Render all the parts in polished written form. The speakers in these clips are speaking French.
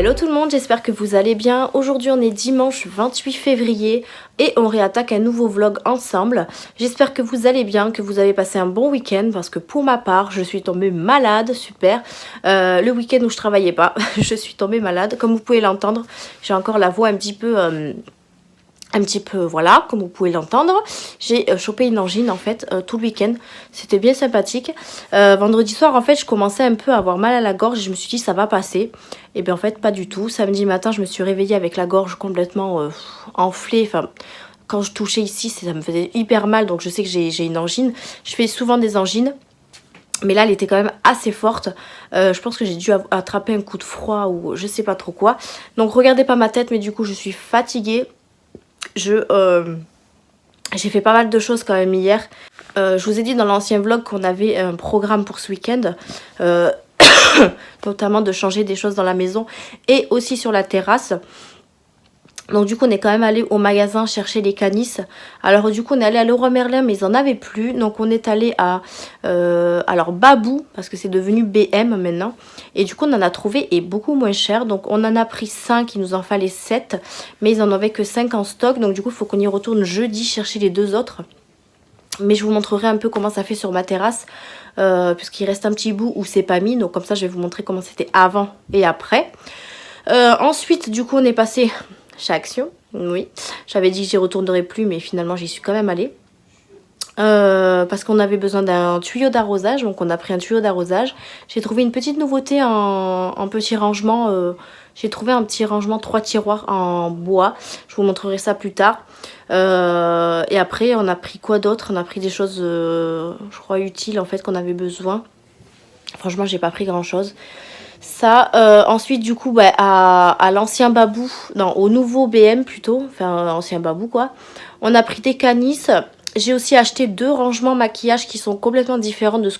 Hello tout le monde, j'espère que vous allez bien. Aujourd'hui on est dimanche 28 février et on réattaque un nouveau vlog ensemble. J'espère que vous allez bien, que vous avez passé un bon week-end parce que pour ma part je suis tombée malade, super. Le week-end où je travaillais pas, je suis tombée malade. Comme vous pouvez l'entendre, j'ai encore la voix un petit peu voilà, comme vous pouvez l'entendre. J'ai chopé une angine en fait tout le week-end. C'était bien sympathique. Vendredi soir en fait je commençais un peu à avoir mal à la gorge. Je me suis dit ça va passer. Et bien en fait pas du tout. Samedi matin je me suis réveillée avec la gorge complètement enflée. Enfin quand je touchais ici ça me faisait hyper mal. Donc je sais que j'ai une angine. Je fais souvent des angines. Mais là elle était quand même assez forte. Je pense que j'ai dû attraper un coup de froid ou je sais pas trop quoi. Donc regardez pas ma tête mais du coup je suis fatiguée. J'ai fait pas mal de choses quand même hier. Je vous ai dit dans l'ancien vlog qu'on avait un programme pour ce week-end. Notamment de changer des choses dans la maison et aussi sur la terrasse. Donc du coup on est quand même allé au magasin chercher les canisses. Alors du coup on est allé à Leroy Merlin mais ils en avaient plus. Donc on est allé à alors Babou parce que c'est devenu BM maintenant. Et du coup on en a trouvé et beaucoup moins cher. Donc on en a pris 5, il nous en fallait 7. Mais ils en avaient que 5 en stock. Donc du coup il faut qu'on y retourne jeudi chercher les 2 autres. Mais je vous montrerai un peu comment ça fait sur ma terrasse. Puisqu'il reste un petit bout où c'est pas mis. Donc comme ça je vais vous montrer comment c'était avant et après. Ensuite du coup on est passé chez Action, oui. J'avais dit que j'y retournerai plus, mais finalement j'y suis quand même allée. Parce qu'on avait besoin d'un tuyau d'arrosage, donc on a pris un tuyau d'arrosage. J'ai trouvé une petite nouveauté en petit rangement. J'ai trouvé un petit rangement 3 tiroirs en bois. Je vous montrerai ça plus tard. Et après on a pris quoi d'autre? On a pris des choses, je crois, utiles en fait qu'on avait besoin. Franchement j'ai pas pris grand chose. Ça, ensuite du coup bah, à l'ancien Babou, non au nouveau BM plutôt, enfin ancien Babou quoi, on a pris des canisses. J'ai aussi acheté 2 rangements maquillage qui sont complètement différents de ce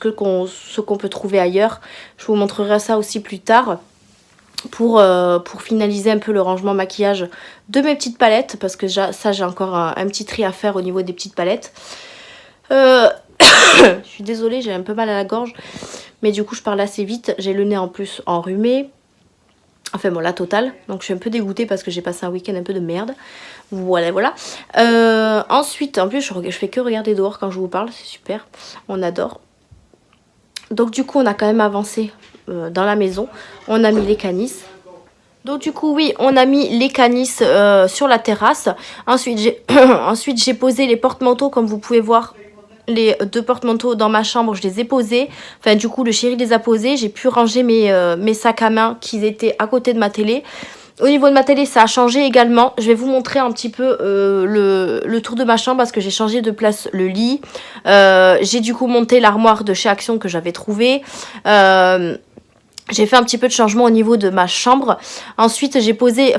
qu'on peut trouver ailleurs. Je vous montrerai ça aussi plus tard pour finaliser un peu le rangement maquillage de mes petites palettes parce que ça j'ai encore un petit tri à faire au niveau des petites palettes. Je suis désolée, j'ai un peu mal à la gorge. Mais du coup je parle assez vite, j'ai le nez en plus enrhumé. Enfin bon la totale, donc je suis un peu dégoûtée parce que j'ai passé un week-end un peu de merde. Voilà voilà. Ensuite en plus je fais que regarder dehors quand je vous parle, c'est super, on adore. Donc du coup on a quand même avancé dans la maison, on a mis les canisses. Donc du coup oui on a mis les canisses sur la terrasse. Ensuite j'ai posé les porte-manteaux comme vous pouvez voir. Les 2 porte-manteaux dans ma chambre, je les ai posés. Enfin, du coup, le chéri les a posés. J'ai pu ranger mes sacs à main qui étaient à côté de ma télé. Au niveau de ma télé, ça a changé également. Je vais vous montrer un petit peu le tour de ma chambre parce que j'ai changé de place le lit. J'ai du coup monté l'armoire de chez Action que j'avais trouvée. J'ai fait un petit peu de changement au niveau de ma chambre. Ensuite,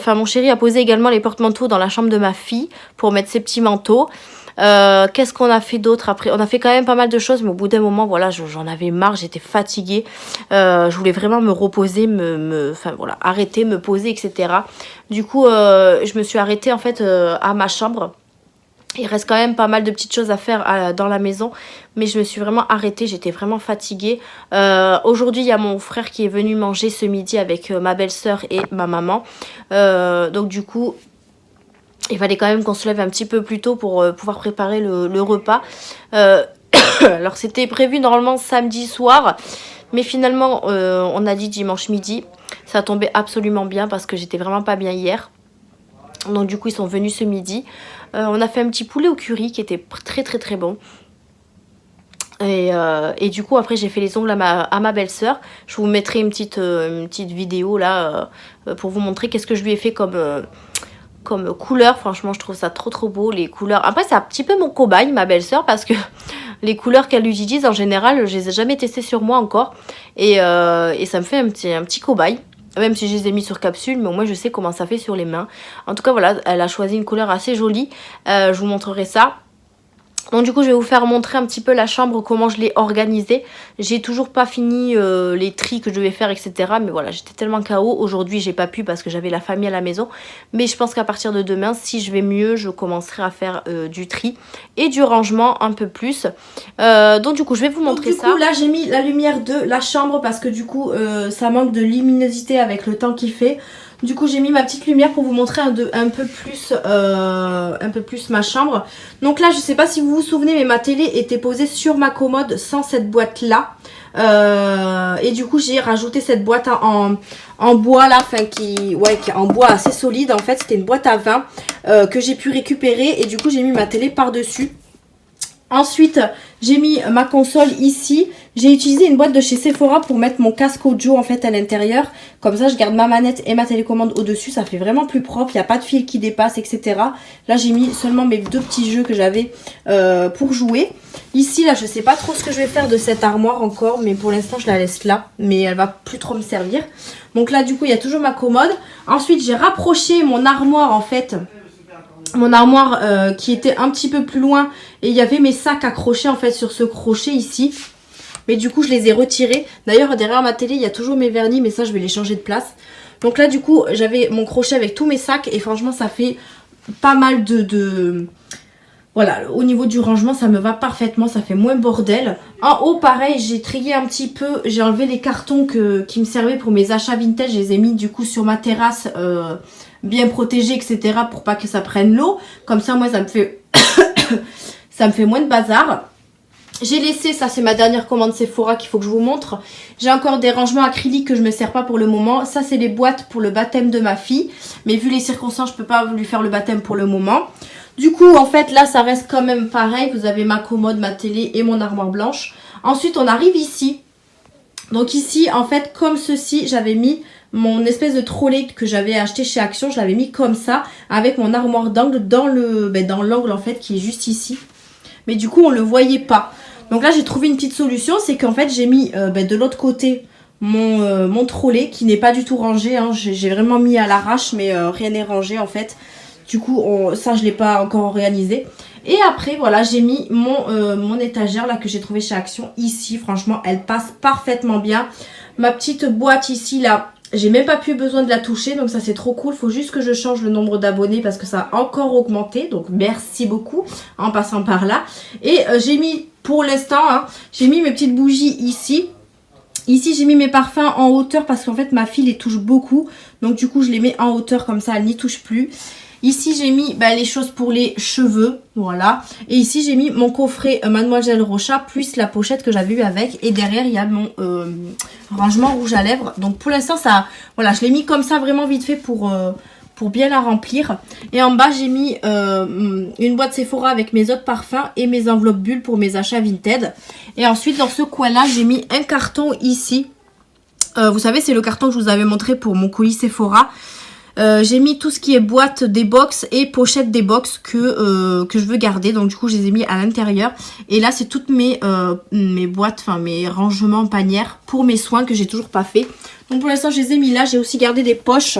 mon chéri a posé également les porte-manteaux dans la chambre de ma fille pour mettre ses petits manteaux. Qu'est-ce qu'on a fait d'autre après? On a fait quand même pas mal de choses, mais au bout d'un moment, voilà, j'en avais marre, j'étais fatiguée. Je voulais vraiment me reposer, enfin voilà, arrêter, me poser, etc. Du coup, je me suis arrêtée en fait à ma chambre. Il reste quand même pas mal de petites choses à faire dans la maison. Mais je me suis vraiment arrêtée, j'étais vraiment fatiguée. Aujourd'hui, il y a mon frère qui est venu manger ce midi avec ma belle-sœur et ma maman. Donc du coup, il fallait quand même qu'on se lève un petit peu plus tôt pour pouvoir préparer le repas. Alors c'était prévu normalement samedi soir. Mais finalement, on a dit dimanche midi. Ça tombait absolument bien parce que j'étais vraiment pas bien hier. Donc du coup, ils sont venus ce midi. On a fait un petit poulet au curry qui était très très très bon. Et du coup après j'ai fait les ongles à ma belle-sœur. Je vous mettrai une petite vidéo là pour vous montrer qu'est-ce que je lui ai fait comme couleur. Franchement je trouve ça trop trop beau les couleurs. Après c'est un petit peu mon cobaye ma belle-sœur parce que les couleurs qu'elle utilise en général je les ai jamais testées sur moi encore. Et ça me fait un petit cobaye. Même si je les ai mis sur capsule, mais au moins je sais comment ça fait sur les mains. En tout cas voilà, elle a choisi une couleur assez jolie. Je vous montrerai ça. Donc du coup je vais vous faire montrer un petit peu la chambre, comment je l'ai organisée. J'ai toujours pas fini les tris que je devais faire, etc. Mais voilà, j'étais tellement KO. Aujourd'hui j'ai pas pu parce que j'avais la famille à la maison. Mais je pense qu'à partir de demain, si je vais mieux, je commencerai à faire du tri et du rangement un peu plus. Donc du coup je vais vous montrer ça. Du coup là j'ai mis la lumière de la chambre parce que du coup ça manque de luminosité avec le temps qu'il fait. Du coup j'ai mis ma petite lumière pour vous montrer un peu plus ma chambre. Donc là je sais pas si vous vous souvenez, mais ma télé était posée sur ma commode sans cette boîte là. Et du coup j'ai rajouté cette boîte en bois là, enfin qui est en bois assez solide. En fait c'était une boîte à vin que j'ai pu récupérer, et du coup j'ai mis ma télé par dessus. Ensuite, j'ai mis ma console ici. J'ai utilisé une boîte de chez Sephora pour mettre mon casque audio en fait à l'intérieur. Comme ça, je garde ma manette et ma télécommande au-dessus. Ça fait vraiment plus propre. Il n'y a pas de fil qui dépasse, etc. Là, j'ai mis seulement mes 2 petits jeux que j'avais pour jouer. Ici, là, je sais pas trop ce que je vais faire de cette armoire encore. Mais pour l'instant, je la laisse là. Mais elle va plus trop me servir. Donc là, du coup, il y a toujours ma commode. Ensuite, j'ai rapproché mon armoire en fait. Mon armoire qui était un petit peu plus loin, et il y avait mes sacs accrochés en fait sur ce crochet ici, mais du coup je les ai retirés. D'ailleurs derrière ma télé il y a toujours mes vernis, mais ça je vais les changer de place. Donc là du coup j'avais mon crochet avec tous mes sacs, et franchement ça fait pas mal voilà, au niveau du rangement ça me va parfaitement, ça fait moins bordel. En haut pareil, j'ai trié un petit peu, j'ai enlevé les cartons qui me servaient pour mes achats vintage, je les ai mis du coup sur ma terrasse bien protégée, etc. pour pas que ça prenne l'eau. Comme ça moi ça me fait ça me fait moins de bazar. J'ai laissé, ça c'est ma dernière commande Sephora qu'il faut que je vous montre. J'ai encore des rangements acryliques que je ne me sers pas pour le moment. Ça c'est les boîtes pour le baptême de ma fille, mais vu les circonstances je peux pas lui faire le baptême pour le moment. Du coup en fait là ça reste quand même pareil. Vous avez ma commode, ma télé et mon armoire blanche. Ensuite on arrive ici. Donc ici en fait comme ceci, j'avais mis mon espèce de trolley que j'avais acheté chez Action. Je l'avais mis comme ça avec mon armoire d'angle dans l'angle en fait qui est juste ici. Mais du coup on le voyait pas. Donc là j'ai trouvé une petite solution, c'est qu'en fait j'ai mis de l'autre côté mon trolley qui n'est pas du tout rangé, hein. J'ai vraiment mis à l'arrache, mais rien n'est rangé en fait. Du coup ça je l'ai pas encore réalisé. Et après voilà, j'ai mis mon étagère là que j'ai trouvé chez Action ici. Franchement elle passe parfaitement bien. Ma petite boîte ici là, j'ai même pas plus besoin de la toucher, donc ça c'est trop cool. Faut juste que je change le nombre d'abonnés parce que ça a encore augmenté, donc merci beaucoup en passant par là. Et j'ai mis pour l'instant, hein, j'ai mis mes petites bougies ici. Ici j'ai mis mes parfums en hauteur parce qu'en fait ma fille les touche beaucoup, donc du coup je les mets en hauteur comme ça elle n'y touche plus. Ici j'ai mis les choses pour les cheveux, voilà. Et ici j'ai mis mon coffret Mademoiselle Rocha plus la pochette que j'avais eu avec. Et derrière il y a mon rangement rouge à lèvres. Donc pour l'instant ça, voilà, je l'ai mis comme ça vraiment vite fait pour bien la remplir. Et en bas j'ai mis une boîte Sephora avec mes autres parfums et mes enveloppes bulles pour mes achats Vinted. Et ensuite dans ce coin là j'ai mis un carton ici. Vous savez c'est le carton que je vous avais montré pour mon colis Sephora. J'ai mis tout ce qui est boîte des box et pochette des box que je veux garder. Donc du coup je les ai mis à l'intérieur. Et là c'est toutes mes boîtes, enfin mes rangements en panière pour mes soins que j'ai toujours pas fait. Donc pour l'instant je les ai mis là. J'ai aussi gardé des poches.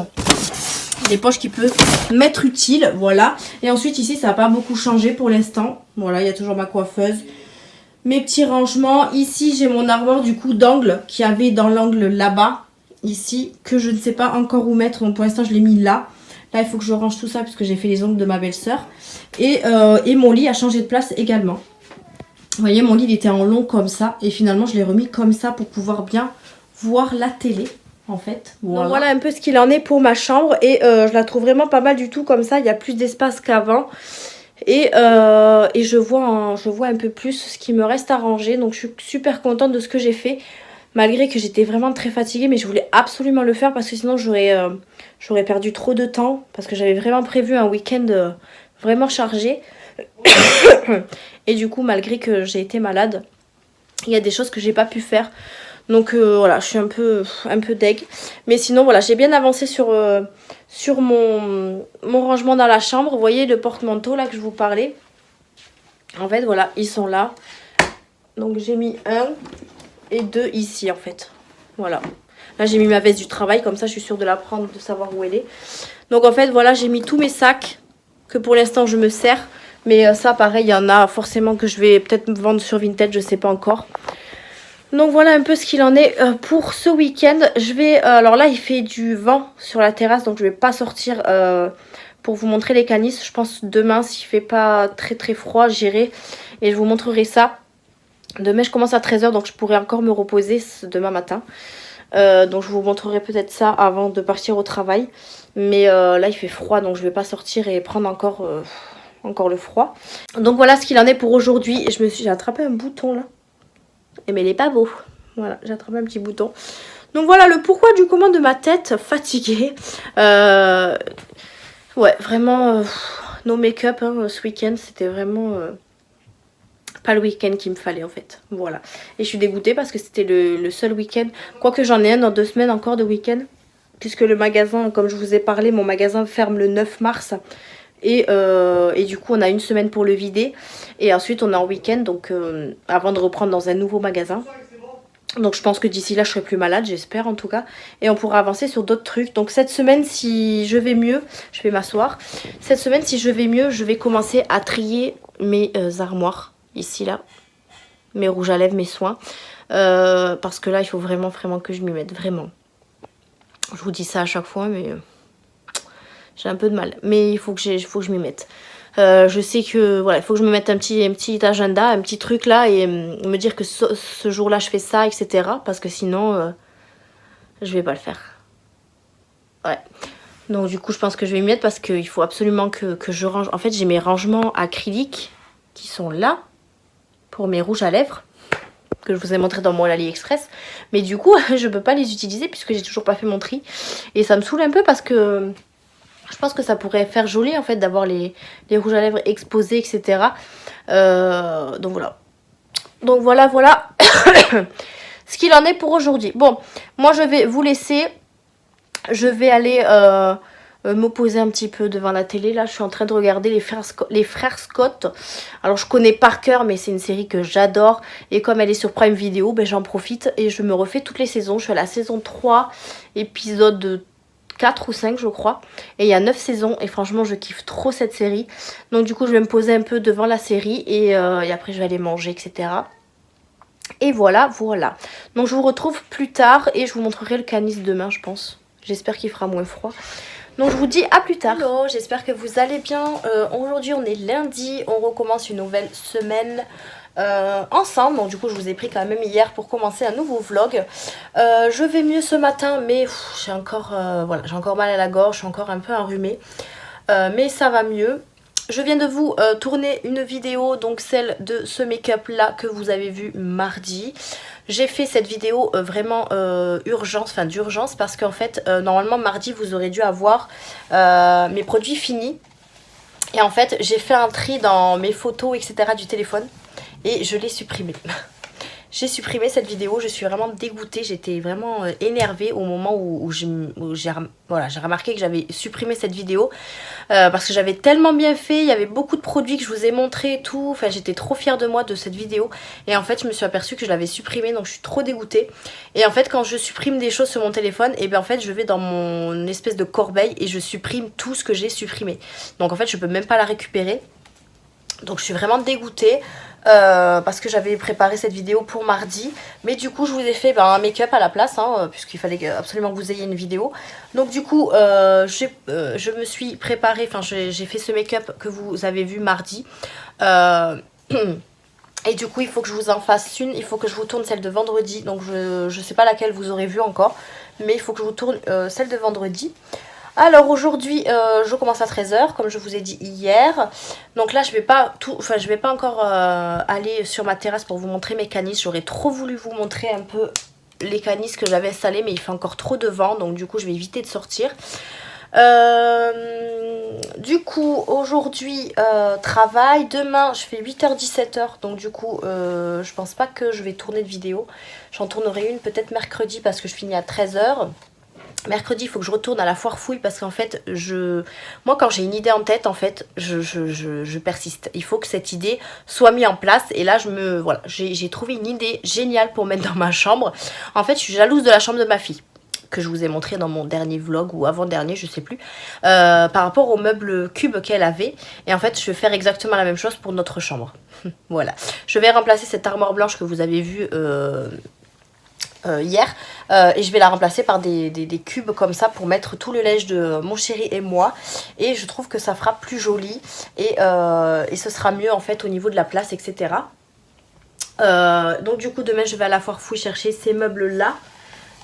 Des poches qui peuvent m'être utiles, voilà. Et ensuite ici ça n'a pas beaucoup changé pour l'instant. Voilà, il y a toujours ma coiffeuse. Mes petits rangements. Ici j'ai mon armoire du coup d'angle qui avait dans l'angle là-bas. Ici, que je ne sais pas encore où mettre. Donc pour l'instant je l'ai mis là. Là il faut que je range tout ça puisque j'ai fait les ongles de ma belle-sœur. Et mon lit a changé de place également. Vous voyez mon lit il était en long comme ça. Et finalement je l'ai remis comme ça pour pouvoir bien voir la télé. En fait, voilà un peu ce qu'il en est pour ma chambre. Et je la trouve vraiment pas mal du tout comme ça. Il y a plus d'espace qu'avant. Et je vois un peu plus ce qui me reste à ranger. Donc je suis super contente de ce que j'ai fait. Malgré que j'étais vraiment très fatiguée, mais je voulais absolument le faire parce que sinon j'aurais perdu trop de temps. Parce que j'avais vraiment prévu un week-end vraiment chargé. Et du coup, malgré que j'ai été malade, il y a des choses que j'ai pas pu faire. Donc voilà, je suis un peu deg. Mais sinon, voilà, j'ai bien avancé sur mon rangement dans la chambre. Vous voyez le porte-manteau là que je vous parlais. En fait, voilà, ils sont là. Donc j'ai mis 1 et 2 ici en fait. Voilà. Là j'ai mis ma veste du travail, comme ça je suis sûre de la prendre, de savoir où elle est. Donc en fait voilà, j'ai mis tous mes sacs que pour l'instant je me sers. Mais ça pareil, il y en a forcément que je vais peut-être me vendre sur Vinted, je sais pas encore. Donc voilà un peu ce qu'il en est pour ce week-end. Je vais, alors là il fait du vent sur la terrasse, donc je vais pas sortir pour vous montrer les canisses. Je pense demain s'il fait pas très très froid, j'irai et je vous montrerai ça. Demain je commence à 13 h, donc je pourrai encore me reposer demain matin. Donc je vous montrerai peut-être ça avant de partir au travail. Mais là il fait froid donc je vais pas sortir et prendre encore le froid. Donc voilà ce qu'il en est pour aujourd'hui. J'ai attrapé un bouton là. Mais il est pas beau. Voilà, j'ai attrapé un petit bouton. Donc voilà le pourquoi du comment de ma tête fatiguée. Ouais, vraiment, no make-up hein, ce week-end. C'était vraiment pas le week-end qu'il me fallait en fait. Voilà. Et je suis dégoûtée parce que c'était le seul week-end. Quoique j'en ai un dans 2 semaines encore de week-end. Puisque le magasin, comme je vous ai parlé, mon magasin ferme le 9 mars. Et du coup, on a 1 semaine pour le vider. Et ensuite, on est en week-end. Donc, avant de reprendre dans un nouveau magasin. Donc je pense que d'ici là je serai plus malade, j'espère en tout cas. Et on pourra avancer sur d'autres trucs. Donc cette semaine si je vais mieux, je vais m'asseoir. Cette semaine si je vais mieux, je vais commencer à trier mes armoires. Ici là. Mes rouges à lèvres, mes soins. Parce que là il faut vraiment que je m'y mette. Vraiment. Je vous dis ça à chaque fois mais j'ai un peu de mal. Mais il faut que je m'y mette. Je sais que voilà, il faut que je me mette un petit agenda, un petit truc là et me dire que ce jour-là je fais ça, etc. Parce que sinon, je vais pas le faire. Ouais. Donc du coup, je pense que je vais m'y mettre parce qu'il faut absolument que je range. En fait, j'ai mes rangements acryliques qui sont là pour mes rouges à lèvres que je vous ai montré dans mon AliExpress. Mais du coup, je peux pas les utiliser puisque j'ai toujours pas fait mon tri. Et ça me saoule un peu parce que je pense que ça pourrait faire joli en fait d'avoir les rouges à lèvres exposés, etc. Donc voilà. Donc voilà. Ce qu'il en est pour aujourd'hui. Bon, moi je vais vous laisser. Je vais aller me poser un petit peu devant la télé. Là, je suis en train de regarder les frères Scott. Alors, je connais par cœur, mais c'est une série que j'adore. Et comme elle est sur Prime Video, ben, j'en profite et je me refais toutes les saisons. Je suis à la saison 3, épisode 4 ou 5 je crois. Et il y a 9 saisons et franchement je kiffe trop cette série. Donc du coup je vais me poser un peu devant la série et après je vais aller manger etc. Et voilà. Donc je vous retrouve plus tard et je vous montrerai le canis demain je pense. J'espère qu'il fera moins froid. Donc je vous dis à plus tard. Hello, j'espère que vous allez bien. Aujourd'hui on est lundi, on recommence une nouvelle semaine. Ensemble, donc du coup je vous ai pris quand même hier pour commencer un nouveau vlog. Je vais mieux ce matin mais j'ai encore mal à la gorge, je suis encore un peu enrhumée, mais ça va mieux. Je viens de vous tourner une vidéo, donc celle de ce make-up là que vous avez vu mardi. J'ai fait cette vidéo vraiment d'urgence parce qu'en fait normalement mardi vous aurez dû avoir mes produits finis. Et en fait j'ai fait un tri dans mes photos etc du téléphone. Et je l'ai supprimée. J'ai supprimé cette vidéo, je suis vraiment dégoûtée, j'étais vraiment énervée au moment où j'ai remarqué que j'avais supprimé cette vidéo. Parce que j'avais tellement bien fait, il y avait beaucoup de produits que je vous ai montré et tout. Enfin j'étais trop fière de moi de cette vidéo. Et en fait je me suis aperçue que je l'avais supprimée, donc je suis trop dégoûtée. Et en fait quand je supprime des choses sur mon téléphone, et bien en fait je vais dans mon espèce de corbeille et je supprime tout ce que j'ai supprimé. Donc en fait je peux même pas la récupérer. Donc je suis vraiment dégoûtée. Parce que j'avais préparé cette vidéo pour mardi, mais du coup je vous ai fait un make-up à la place hein, puisqu'il fallait absolument que vous ayez une vidéo. Donc du coup je me suis préparée, enfin j'ai fait ce make-up que vous avez vu mardi. Et du coup il faut que je vous en fasse une, il faut que je vous tourne celle de vendredi. Donc je sais pas laquelle vous aurez vu encore, mais il faut que je vous tourne celle de vendredi. Alors aujourd'hui je commence à 13 h comme je vous ai dit hier. Donc là je vais pas encore aller sur ma terrasse pour vous montrer mes canisses. J'aurais trop voulu vous montrer un peu les canisses que j'avais installées, mais il fait encore trop de vent, donc du coup je vais éviter de sortir. Du coup aujourd'hui travail, demain je fais 8h-17h, donc du coup je pense pas que je vais tourner de vidéo. J'en tournerai une peut-être mercredi parce que je finis à 13 h. Mercredi, il faut que je retourne à la foire fouille parce qu'en fait, moi quand j'ai une idée en tête, en fait, je persiste. Il faut que cette idée soit mise en place et là, j'ai trouvé une idée géniale pour mettre dans ma chambre. En fait, je suis jalouse de la chambre de ma fille que je vous ai montré dans mon dernier vlog ou avant-dernier, je sais plus, par rapport au meuble cube qu'elle avait. Et en fait, je vais faire exactement la même chose pour notre chambre. Voilà. Je vais remplacer cette armoire blanche que vous avez vue hier et je vais la remplacer par des cubes comme ça pour mettre tout le linge de mon chéri et moi, et je trouve que ça fera plus joli et ce sera mieux en fait au niveau de la place etc. Donc du coup demain je vais à la foire fouille chercher ces meubles là.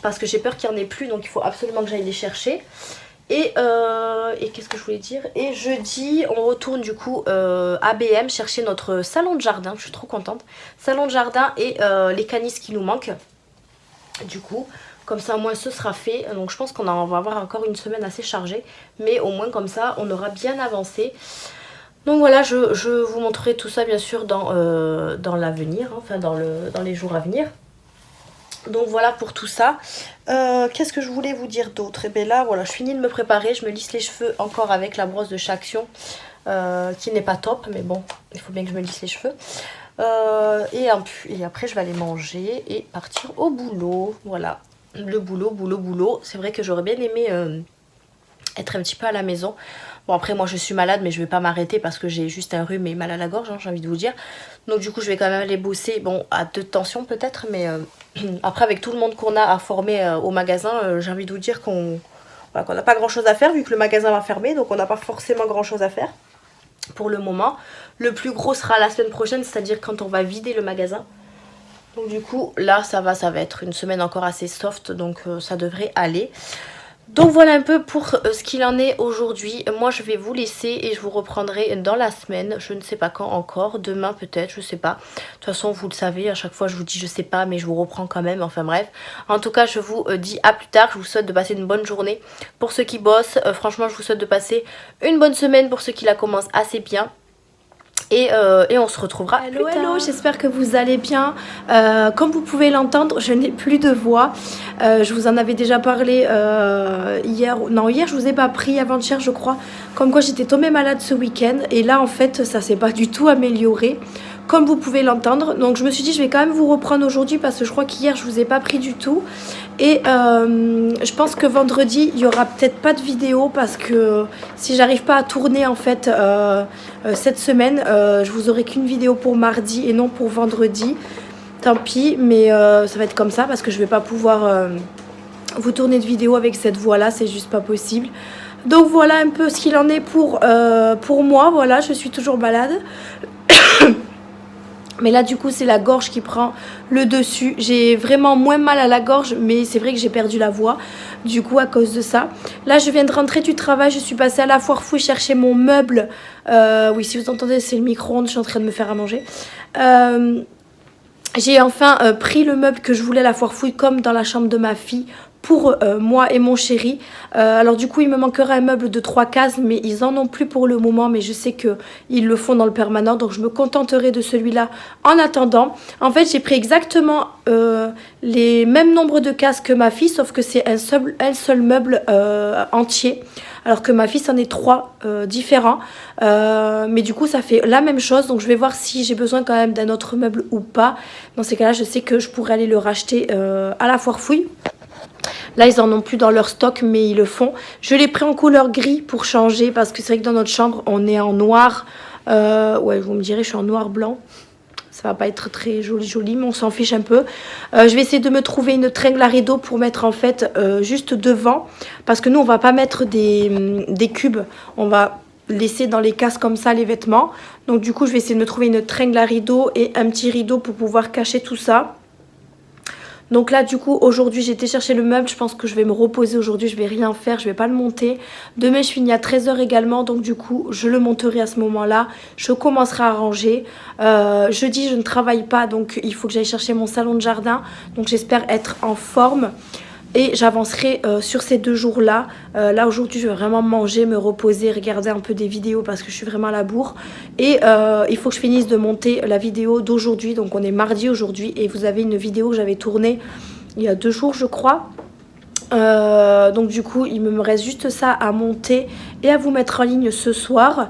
parce que j'ai peur qu'il n'y en ait plus, donc il faut absolument que j'aille les chercher. Et qu'est-ce que je voulais dire? Et jeudi, on retourne du coup à BM chercher notre salon de jardin. Je suis trop contente. Salon de jardin et les canisses qui nous manquent. Du coup, comme ça au moins ce sera fait. Donc je pense qu'on va avoir encore une semaine assez chargée. Mais au moins comme ça, on aura bien avancé. Donc voilà, je vous montrerai tout ça bien sûr dans l'avenir. Hein, enfin dans les jours à venir. Donc voilà pour tout ça. Qu'est-ce que je voulais vous dire d'autre? Et bien là, voilà, je finis de me préparer. Je me lisse les cheveux encore avec la brosse de chez Action, qui n'est pas top, mais bon, il faut bien que je me lisse les cheveux. Et après, je vais aller manger et partir au boulot. Voilà, le boulot. C'est vrai que j'aurais bien aimé être un petit peu à la maison. Bon, après, moi, je suis malade, mais je vais pas m'arrêter parce que j'ai juste un rhume et mal à la gorge, hein, j'ai envie de vous dire. Donc, du coup, je vais quand même aller bosser, bon, à 2 tensions peut-être, mais après, avec tout le monde qu'on a à former au magasin, j'ai envie de vous dire qu'on n'a pas grand-chose à faire vu que le magasin va fermer, donc on n'a pas forcément grand-chose à faire pour le moment. Le plus gros sera la semaine prochaine, c'est-à-dire quand on va vider le magasin. Donc, du coup, là, ça va être une semaine encore assez soft, donc ça devrait aller. Donc voilà un peu pour ce qu'il en est aujourd'hui. Moi je vais vous laisser et je vous reprendrai dans la semaine. Je ne sais pas quand encore, demain peut-être, je sais pas. De toute façon vous le savez, à chaque fois je vous dis je sais pas mais je vous reprends quand même. Enfin bref. En tout cas je vous dis à plus tard. Je vous souhaite de passer une bonne journée pour ceux qui bossent. Franchement je vous souhaite de passer une bonne semaine pour ceux qui la commencent assez bien. Et on se retrouvera plus tard. Hello, j'espère que vous allez bien. Comme vous pouvez l'entendre, je n'ai plus de voix. Je vous en avais déjà parlé hier. Non, hier je vous ai pas pris, avant-hier je crois. Comme quoi j'étais tombée malade ce week-end. Et là en fait ça s'est pas du tout amélioré. Comme vous pouvez l'entendre. Donc je me suis dit je vais quand même vous reprendre aujourd'hui parce que je crois qu'hier je vous ai pas pris du tout. Et je pense que vendredi il y aura peut-être pas de vidéo parce que si j'arrive pas à tourner en fait cette semaine, je vous aurai qu'une vidéo pour mardi et non pour vendredi. Tant pis, mais ça va être comme ça parce que je vais pas pouvoir vous tourner de vidéo avec cette voix là, c'est juste pas possible. Donc voilà un peu ce qu'il en est pour moi. Voilà, je suis toujours malade. Mais là du coup c'est la gorge qui prend le dessus. J'ai vraiment moins mal à la gorge, mais c'est vrai que j'ai perdu la voix du coup à cause de ça. Là je viens de rentrer du travail, je suis passée à la foire fouille chercher mon meuble. Oui, si vous entendez c'est le micro-ondes, je suis en train de me faire à manger. J'ai enfin pris le meuble que je voulais à la foire fouille comme dans la chambre de ma fille pour moi et mon chéri. Alors du coup il me manquera un meuble de 3 cases, mais ils en ont plus pour le moment, mais je sais qu'ils le font dans le permanent, donc je me contenterai de celui-là en attendant. En fait j'ai pris exactement les mêmes nombres de cases que ma fille, sauf que c'est un seul meuble entier, alors que ma fille c'en est 3 différents, mais du coup ça fait la même chose. Donc je vais voir si j'ai besoin quand même d'un autre meuble ou pas. Dans ces cas là je sais que je pourrais aller le racheter à la foire fouille. Là, ils en ont plus dans leur stock, mais ils le font. Je l'ai pris en couleur gris pour changer, parce que c'est vrai que dans notre chambre, on est en noir. Ouais, vous me direz, je suis en noir-blanc. Ça va pas être très joli, mais on s'en fiche un peu. Je vais essayer de me trouver une tringle à rideau pour mettre en fait juste devant. Parce que nous, on va pas mettre des cubes. On va laisser dans les cases comme ça les vêtements. Donc du coup, je vais essayer de me trouver une tringle à rideau et un petit rideau pour pouvoir cacher tout ça. Donc là du coup aujourd'hui j'ai été chercher le meuble, je pense que je vais me reposer aujourd'hui, je vais rien faire, je vais pas le monter. Demain je finis à 13 h également, donc du coup je le monterai à ce moment là, je commencerai à ranger. Jeudi je ne travaille pas, donc il faut que j'aille chercher mon salon de jardin, donc j'espère être en forme. Et j'avancerai sur ces 2 jours là. Là aujourd'hui je vais vraiment manger, me reposer, regarder un peu des vidéos parce que je suis vraiment à la bourre. Et il faut que je finisse de monter la vidéo d'aujourd'hui. Donc on est mardi aujourd'hui et vous avez une vidéo que j'avais tournée il y a 2 jours je crois. Donc du coup il me reste juste ça à monter et à vous mettre en ligne ce soir.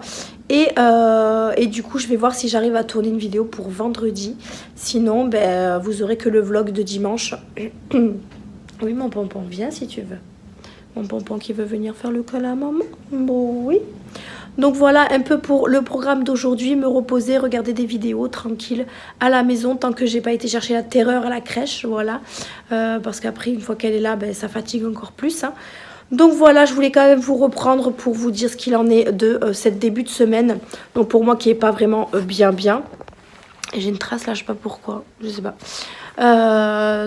Et du coup je vais voir si j'arrive à tourner une vidéo pour vendredi. Sinon ben, vous aurez que le vlog de dimanche. Oui, mon pompon, viens si tu veux. Mon pompon qui veut venir faire le col à maman. Bon, oui. Donc voilà un peu pour le programme d'aujourd'hui. Me reposer, regarder des vidéos tranquille à la maison tant que j'ai pas été chercher la terreur à la crèche. Voilà. Parce qu'après, une fois qu'elle est là, ben, ça fatigue encore plus. Hein. Donc voilà, je voulais quand même vous reprendre pour vous dire ce qu'il en est de cette début de semaine. Donc pour moi qui est pas vraiment bien. J'ai une trace là, je sais pas pourquoi, je sais pas.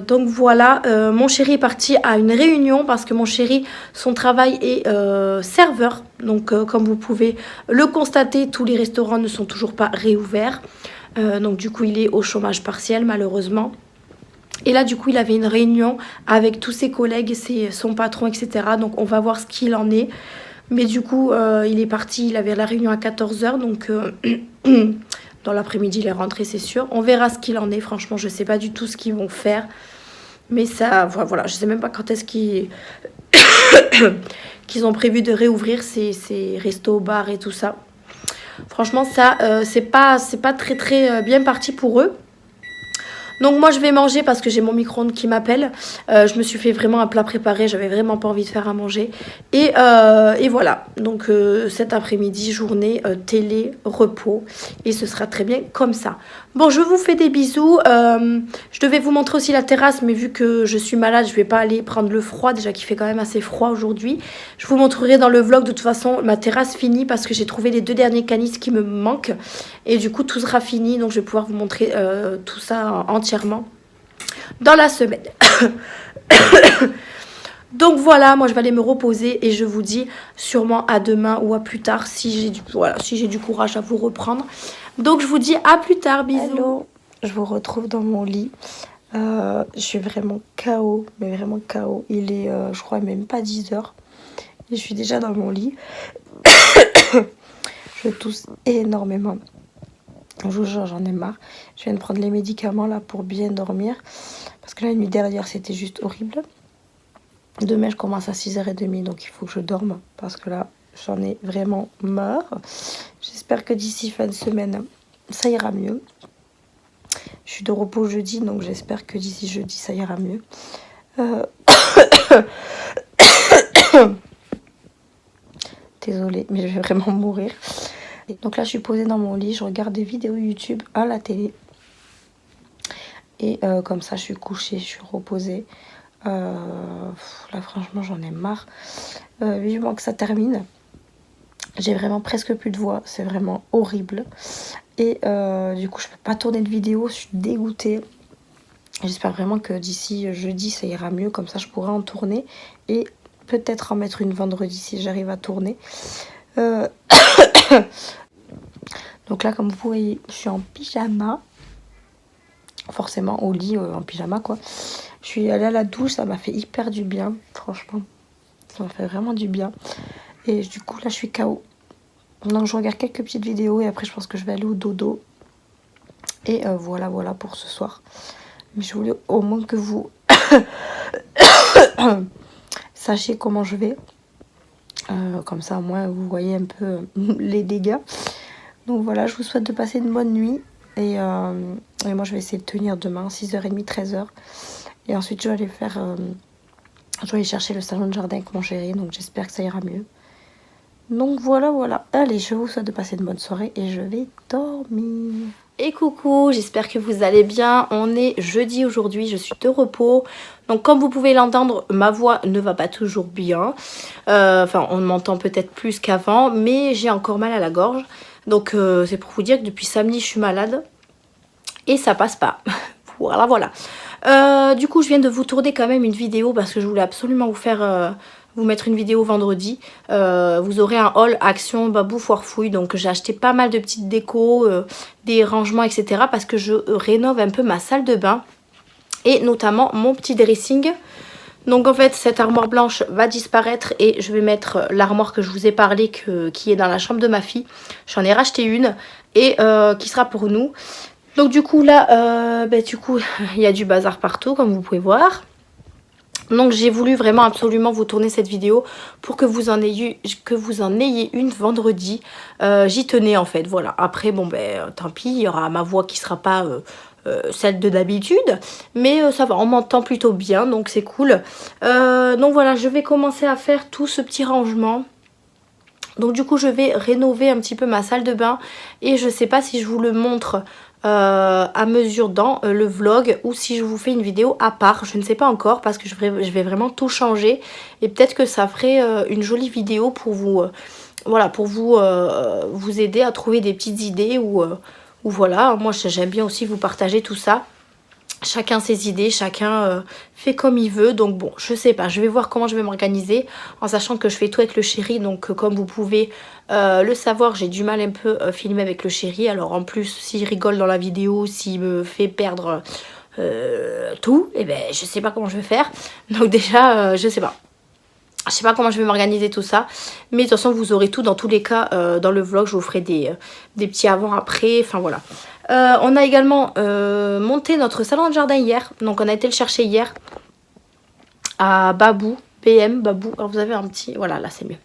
Donc voilà, mon chéri est parti à une réunion parce que mon chéri, son travail est serveur. Donc comme vous pouvez le constater, tous les restaurants ne sont toujours pas réouverts. Donc du coup, il est au chômage partiel malheureusement. Et là, du coup, il avait une réunion avec tous ses collègues, son patron, etc. Donc on va voir ce qu'il en est. Mais du coup, il est parti, il avait la réunion à 14 h. Donc dans l'après-midi, il est rentré, c'est sûr. On verra ce qu'il en est. Franchement, je ne sais pas du tout ce qu'ils vont faire. Mais ça, voilà, je ne sais même pas quand est-ce qu'ils ont prévu de réouvrir ces restos, bars et tout ça. Franchement, ça, c'est pas très très bien parti pour eux. Donc moi je vais manger parce que j'ai mon micro-ondes qui m'appelle. Je me suis fait vraiment un plat préparé, j'avais vraiment pas envie de faire à manger. Et voilà, donc cet après-midi, journée télé, repos. Et ce sera très bien comme ça. Bon, je vous fais des bisous. Je devais vous montrer aussi la terrasse, mais vu que je suis malade, je vais pas aller prendre le froid. Déjà qu'il fait quand même assez froid aujourd'hui. Je vous montrerai dans le vlog de toute façon ma terrasse finie parce que j'ai trouvé les 2 derniers canis qui me manquent. Et du coup tout sera fini, donc je vais pouvoir vous montrer tout ça entièrement dans la semaine. Donc voilà, moi je vais aller me reposer et je vous dis sûrement à demain ou à plus tard si j'ai du courage à vous reprendre. Donc je vous dis à plus tard, bisous. Hello, je vous retrouve dans mon lit. Je suis vraiment KO, mais vraiment KO. Il est, je crois, même pas 10 h. Et je suis déjà dans mon lit. Je tousse énormément. Je vous jure, j'en ai marre. Je viens de prendre les médicaments là pour bien dormir. Parce que la nuit dernière, c'était juste horrible. Demain, je commence à 6h30, donc il faut que je dorme. Parce que là, j'en ai vraiment marre. J'espère que d'ici fin de semaine, ça ira mieux. Je suis de repos jeudi, donc j'espère que d'ici jeudi, ça ira mieux. Désolée, mais je vais vraiment mourir. Donc là, je suis posée dans mon lit, je regarde des vidéos YouTube à la télé. Et comme ça, je suis couchée, je suis reposée. Là, franchement, j'en ai marre. Vivement que ça termine. J'ai vraiment presque plus de voix, c'est vraiment horrible. Et du coup, je peux pas tourner de vidéo, je suis dégoûtée. J'espère vraiment que d'ici jeudi, ça ira mieux. Comme ça, je pourrai en tourner. Et peut-être en mettre une vendredi si j'arrive à tourner. Donc là, comme vous voyez, je suis en pyjama. Forcément au lit, en pyjama quoi. Je suis allée à la douche, ça m'a fait hyper du bien. Franchement, ça m'a fait vraiment du bien. Et du coup là, je suis KO. Donc je regarde quelques petites vidéos et après je pense que je vais aller au dodo. Et voilà pour ce soir. Mais je voulais au moins que vous sachiez comment je vais. Comme ça au moins vous voyez un peu les dégâts. Donc voilà, je vous souhaite de passer une bonne nuit. Et moi je vais essayer de tenir demain 6h30, 13h. Et ensuite je vais aller faire je vais aller chercher le salon de jardin avec mon chéri. Donc j'espère que ça ira mieux. Donc voilà. Allez, je vous souhaite de passer une bonne soirée et je vais dormir. Et coucou, j'espère que vous allez bien. On est jeudi aujourd'hui, je suis de repos. Donc comme vous pouvez l'entendre, ma voix ne va pas toujours bien. Enfin, on m'entend peut-être plus qu'avant, mais j'ai encore mal à la gorge. Donc c'est pour vous dire que depuis samedi, je suis malade. Et ça passe pas. voilà. Du coup, je viens de vous tourner quand même une vidéo parce que je voulais absolument vous faire... vous mettre une vidéo vendredi. Vous aurez un haul Action Babou Foire Fouille. Donc j'ai acheté pas mal de petites décos, des rangements, etc. Parce que je rénove un peu ma salle de bain. Et notamment mon petit dressing. Donc en fait cette armoire blanche va disparaître. Et je vais mettre l'armoire que je vous ai parlé qui est dans la chambre de ma fille. J'en ai racheté une. Et qui sera pour nous. Donc du coup là, il y a du bazar partout comme vous pouvez voir. Donc j'ai voulu vraiment absolument vous tourner cette vidéo pour que vous en ayez une vendredi. J'y tenais en fait, voilà. Après bon tant pis, il y aura ma voix qui sera pas celle de d'habitude. Mais ça va, on m'entend plutôt bien, donc c'est cool. Donc voilà, je vais commencer à faire tout ce petit rangement. Donc du coup je vais rénover un petit peu ma salle de bain. Et je sais pas si je vous le montre... à mesure dans le vlog ou si je vous fais une vidéo à part, je ne sais pas encore parce que je vais vraiment tout changer et peut-être que ça ferait une jolie vidéo pour vous vous aider à trouver des petites idées ou ou voilà, moi j'aime bien aussi vous partager tout ça. Chacun ses idées, chacun fait comme il veut. Donc bon, je sais pas, je vais voir comment je vais m'organiser. En sachant que je fais tout avec le chéri. Donc comme vous pouvez le savoir, j'ai du mal un peu filmer avec le chéri. Alors en plus, s'il rigole dans la vidéo, s'il me fait perdre tout, et ben je sais pas comment je vais faire. Donc déjà, je sais pas. Je sais pas comment je vais m'organiser tout ça. Mais de toute façon, vous aurez tout dans tous les cas dans le vlog. Je vous ferai des petits avant-après. Enfin voilà. On a également monté notre salon de jardin hier. Donc on a été le chercher hier à Babou, BM, Babou. Alors vous avez un petit... Voilà, là c'est mieux.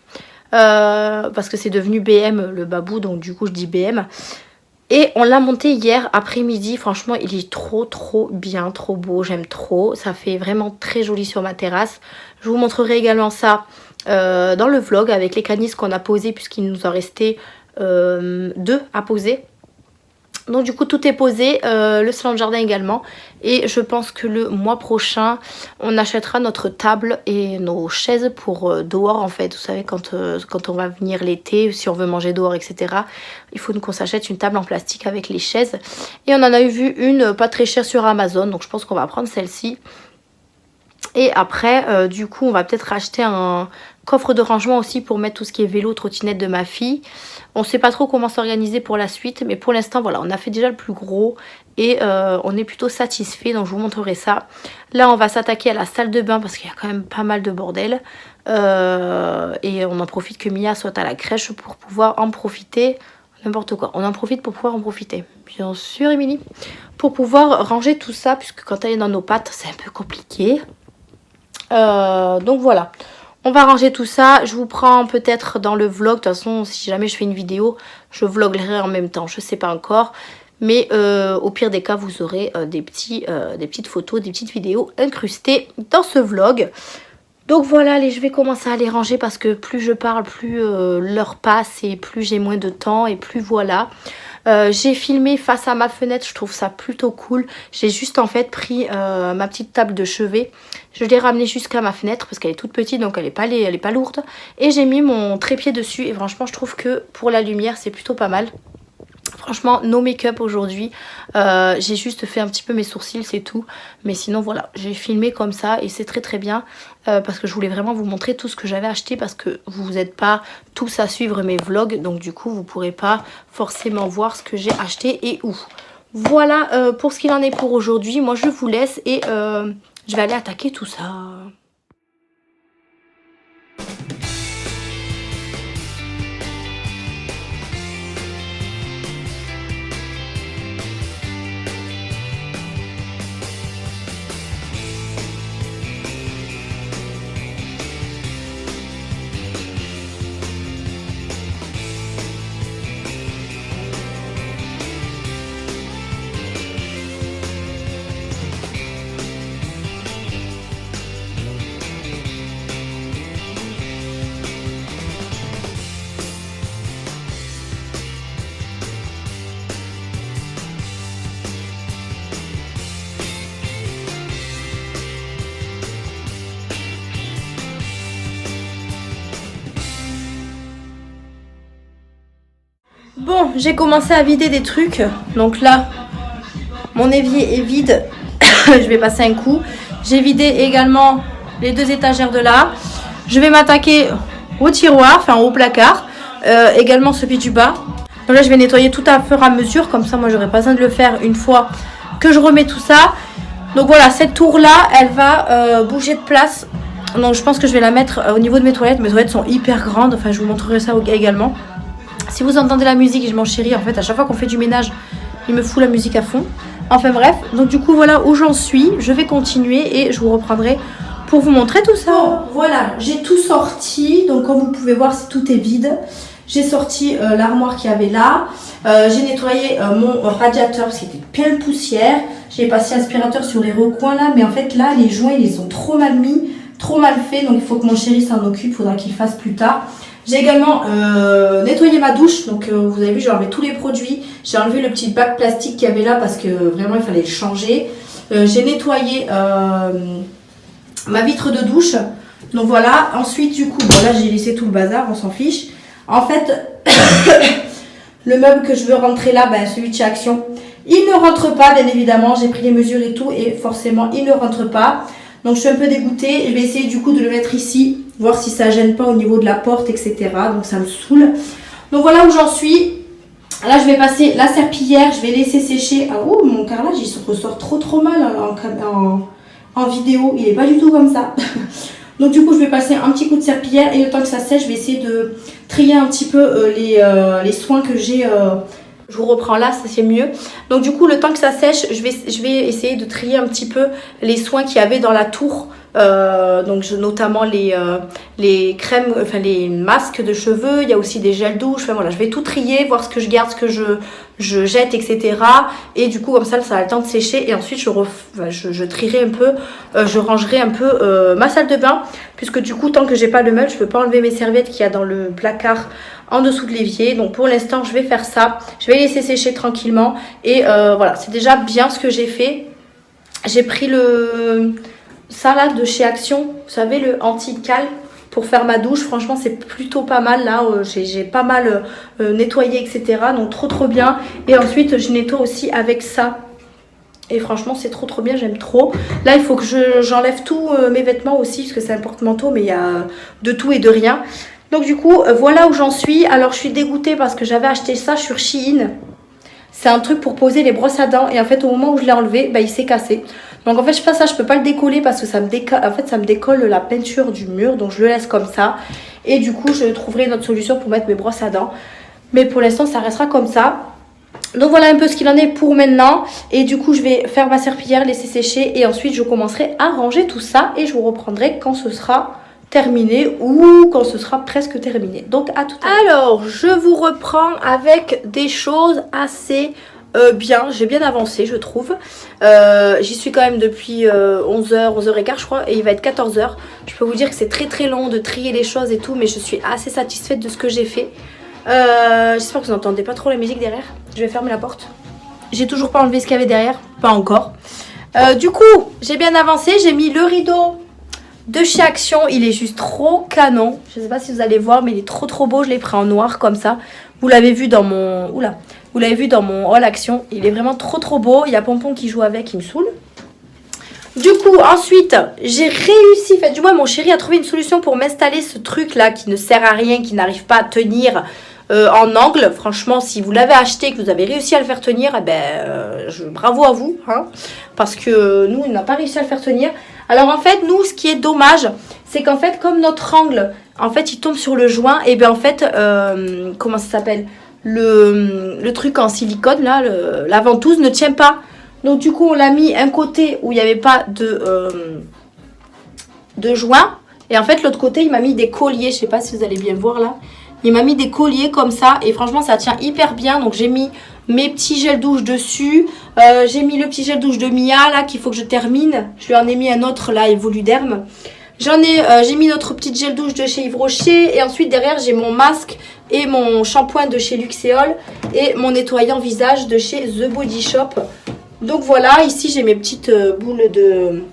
Parce que c'est devenu BM le Babou. Donc du coup je dis BM. Et on l'a monté hier après-midi. Franchement il est trop bien, trop beau. J'aime trop. Ça fait vraiment très joli sur ma terrasse. Je vous montrerai également ça dans le vlog avec les canisses qu'on a posées. Puisqu'il nous en restait 2 à poser. Donc du coup tout est posé, le salon de jardin également. Et je pense que le mois prochain, on achètera notre table et nos chaises pour dehors en fait. Vous savez quand on va venir l'été, si on veut manger dehors etc. Il faut qu'on s'achète une table en plastique avec les chaises. Et on en a vu une pas très chère sur Amazon. Donc je pense qu'on va prendre celle-ci. Et après du coup on va peut-être racheter un coffre de rangement aussi pour mettre tout ce qui est vélo, trottinette de ma fille. On ne sait pas trop comment s'organiser pour la suite, mais pour l'instant voilà, on a fait déjà le plus gros et on est plutôt satisfait, donc je vous montrerai ça. Là on va s'attaquer à la salle de bain parce qu'il y a quand même pas mal de bordel et on en profite que Mia soit à la crèche pour pouvoir en profiter. N'importe quoi, on en profite pour pouvoir en profiter. Bien sûr Émilie, pour pouvoir ranger tout ça puisque quand elle est dans nos pattes c'est un peu compliqué. Donc voilà. On va ranger tout ça, je vous prends peut-être dans le vlog, de toute façon si jamais je fais une vidéo, je vloguerai en même temps, je sais pas encore. Mais au pire des cas, vous aurez des petites photos, des petites vidéos incrustées dans ce vlog. Donc voilà, allez, je vais commencer à les ranger parce que plus je parle, plus l'heure passe et plus j'ai moins de temps et plus voilà. J'ai filmé face à ma fenêtre, je trouve ça plutôt cool. J'ai juste en fait pris ma petite table de chevet. Je l'ai ramenée jusqu'à ma fenêtre parce qu'elle est toute petite donc elle est pas lourde. Et j'ai mis mon trépied dessus et franchement je trouve que pour la lumière c'est plutôt pas mal. Franchement, no make-up aujourd'hui. J'ai juste fait un petit peu mes sourcils, c'est tout. Mais sinon, voilà, j'ai filmé comme ça et c'est très bien. Parce que je voulais vraiment vous montrer tout ce que j'avais acheté. Parce que vous n'êtes pas tous à suivre mes vlogs. Donc du coup, vous ne pourrez pas forcément voir ce que j'ai acheté et où. Voilà pour ce qu'il en est pour aujourd'hui. Moi, je vous laisse et je vais aller attaquer tout ça. Bon, j'ai commencé à vider des trucs. Donc là, mon évier est vide. Je vais passer un coup. J'ai vidé également les 2 étagères de là. Je vais m'attaquer au tiroir, enfin au placard. Également celui du bas. Donc là, je vais nettoyer tout à fur et à mesure. Comme ça, moi, j'aurai pas besoin de le faire une fois que je remets tout ça. Donc voilà, cette tour-là, elle va bouger de place. Donc je pense que je vais la mettre au niveau de mes toilettes. Mes toilettes sont hyper grandes. Enfin, je vous montrerai ça également. Si vous entendez la musique, je m'en chéris, en fait, à chaque fois qu'on fait du ménage, il me fout la musique à fond. Enfin bref, donc du coup, voilà où j'en suis. Je vais continuer et je vous reprendrai pour vous montrer tout ça. Bon, voilà, j'ai tout sorti. Donc comme vous pouvez voir, tout est vide. J'ai sorti l'armoire qu'il y avait là. J'ai nettoyé mon radiateur parce qu'il était plein de poussière. J'ai passé l'aspirateur sur les recoins là. Mais en fait, là, les joints, ils les ont trop mal mis, trop mal fait. Donc il faut que mon chéri s'en occupe. Il faudra qu'il le fasse plus tard. J'ai également nettoyé ma douche, donc vous avez vu j'ai enlevé tous les produits, j'ai enlevé le petit bac plastique qu'il y avait là parce que vraiment il fallait le changer. J'ai nettoyé ma vitre de douche, donc voilà. Ensuite du coup, bon là j'ai laissé tout le bazar, on s'en fiche. En fait, le meuble que je veux rentrer là, celui de chez Action, il ne rentre pas, bien évidemment. J'ai pris les mesures et tout, et forcément, il ne rentre pas. Donc, je suis un peu dégoûtée. Je vais essayer du coup de le mettre ici, voir si ça gêne pas au niveau de la porte, etc. Donc, ça me saoule. Donc, voilà où j'en suis. Là, je vais passer la serpillière. Je vais laisser sécher. Ah, oh, mon carrelage, il se ressort trop mal en vidéo. Il n'est pas du tout comme ça. Donc, du coup, je vais passer un petit coup de serpillière. Et le temps que ça sèche, je vais essayer de trier un petit peu les soins que j'ai. Je vous reprends là, ça c'est mieux. Donc du coup, le temps que ça sèche, je vais essayer de trier un petit peu les soins qu'il y avait dans la tour. Notamment les crèmes, enfin les masques de cheveux. Il y a aussi des gels douche. Enfin voilà, je vais tout trier, voir ce que je garde, ce que je jette, etc. Et du coup, comme ça a le temps de sécher. Et ensuite, je trierai un peu, je rangerai un peu ma salle de bain. Puisque du coup, tant que j'ai pas le meuble, je peux pas enlever mes serviettes qu'il y a dans le placard en dessous de l'évier. Donc pour l'instant, je vais faire ça. Je vais laisser sécher tranquillement. Et voilà, c'est déjà bien ce que j'ai fait. J'ai pris ça là de chez Action, vous savez, le anti-cal pour faire ma douche. Franchement, c'est plutôt pas mal là. J'ai pas mal nettoyé, etc. Donc trop bien. Et ensuite, je nettoie aussi avec ça. Et franchement, c'est trop bien, j'aime trop. Là, il faut que j'enlève tous mes vêtements aussi, parce que c'est un porte-manteau, mais il y a de tout et de rien. Donc du coup, voilà où j'en suis. Alors, je suis dégoûtée parce que j'avais acheté ça sur Shein. C'est un truc pour poser les brosses à dents. Et en fait, au moment où je l'ai enlevé, il s'est cassé. Donc en fait, je fais ça, je peux pas le décoller parce que ça me décolle la peinture du mur. Donc je le laisse comme ça. Et du coup, je trouverai une autre solution pour mettre mes brosses à dents. Mais pour l'instant, ça restera comme ça. Donc voilà un peu ce qu'il en est pour maintenant. Et du coup, je vais faire ma serpillière, laisser sécher. Et ensuite, je commencerai à ranger tout ça. Et je vous reprendrai quand ce sera terminé ou quand ce sera presque terminé. Donc à tout à l'heure. Alors, je vous reprends avec des choses assez bien. J'ai bien avancé, je trouve. J'y suis quand même depuis 11h, 11h15 je crois. Et il va être 14h. Je peux vous dire que c'est très long de trier les choses et tout. Mais je suis assez satisfaite de ce que j'ai fait. J'espère que vous n'entendez pas trop la musique derrière. Je vais fermer la porte. J'ai toujours pas enlevé ce qu'il y avait derrière. Pas encore. Du coup, j'ai bien avancé. J'ai mis le rideau de chez Action. Il est juste trop canon. Je sais pas si vous allez voir, mais il est trop beau. Je l'ai pris en noir comme ça. Vous l'avez vu dans mon... Oula. Vous l'avez vu dans mon haul Action. Il est vraiment trop beau. Il y a Pompon qui joue avec. Il me saoule. Du coup, ensuite, j'ai réussi. Enfin, du moins, mon chéri a trouvé une solution pour m'installer ce truc là qui ne sert à rien, qui n'arrive pas à tenir en angle. Franchement, si vous l'avez acheté, que vous avez réussi à le faire tenir, bravo à vous, hein, parce que nous, on n'a pas réussi à le faire tenir. Alors en fait, nous, ce qui est dommage, c'est qu'en fait, comme notre angle, en fait, il tombe sur le joint, et bien en fait, comment ça s'appelle, le truc en silicone là, la ventouse ne tient pas. Donc du coup, on l'a mis un côté où il n'y avait pas de joint, et en fait, l'autre côté, il m'a mis des colliers. Je sais pas si vous allez bien voir là. Il m'a mis des colliers comme ça et franchement ça tient hyper bien. Donc j'ai mis mes petits gels douche dessus. J'ai mis le petit gel douche de Mia là qu'il faut que je termine. Je lui en ai mis un autre là, Evoluderm. J'ai mis notre petit gel douche de chez Yves Rocher. Et ensuite derrière j'ai mon masque et mon shampoing de chez Luxéol. Et mon nettoyant visage de chez The Body Shop. Donc voilà, ici j'ai mes petites boules de...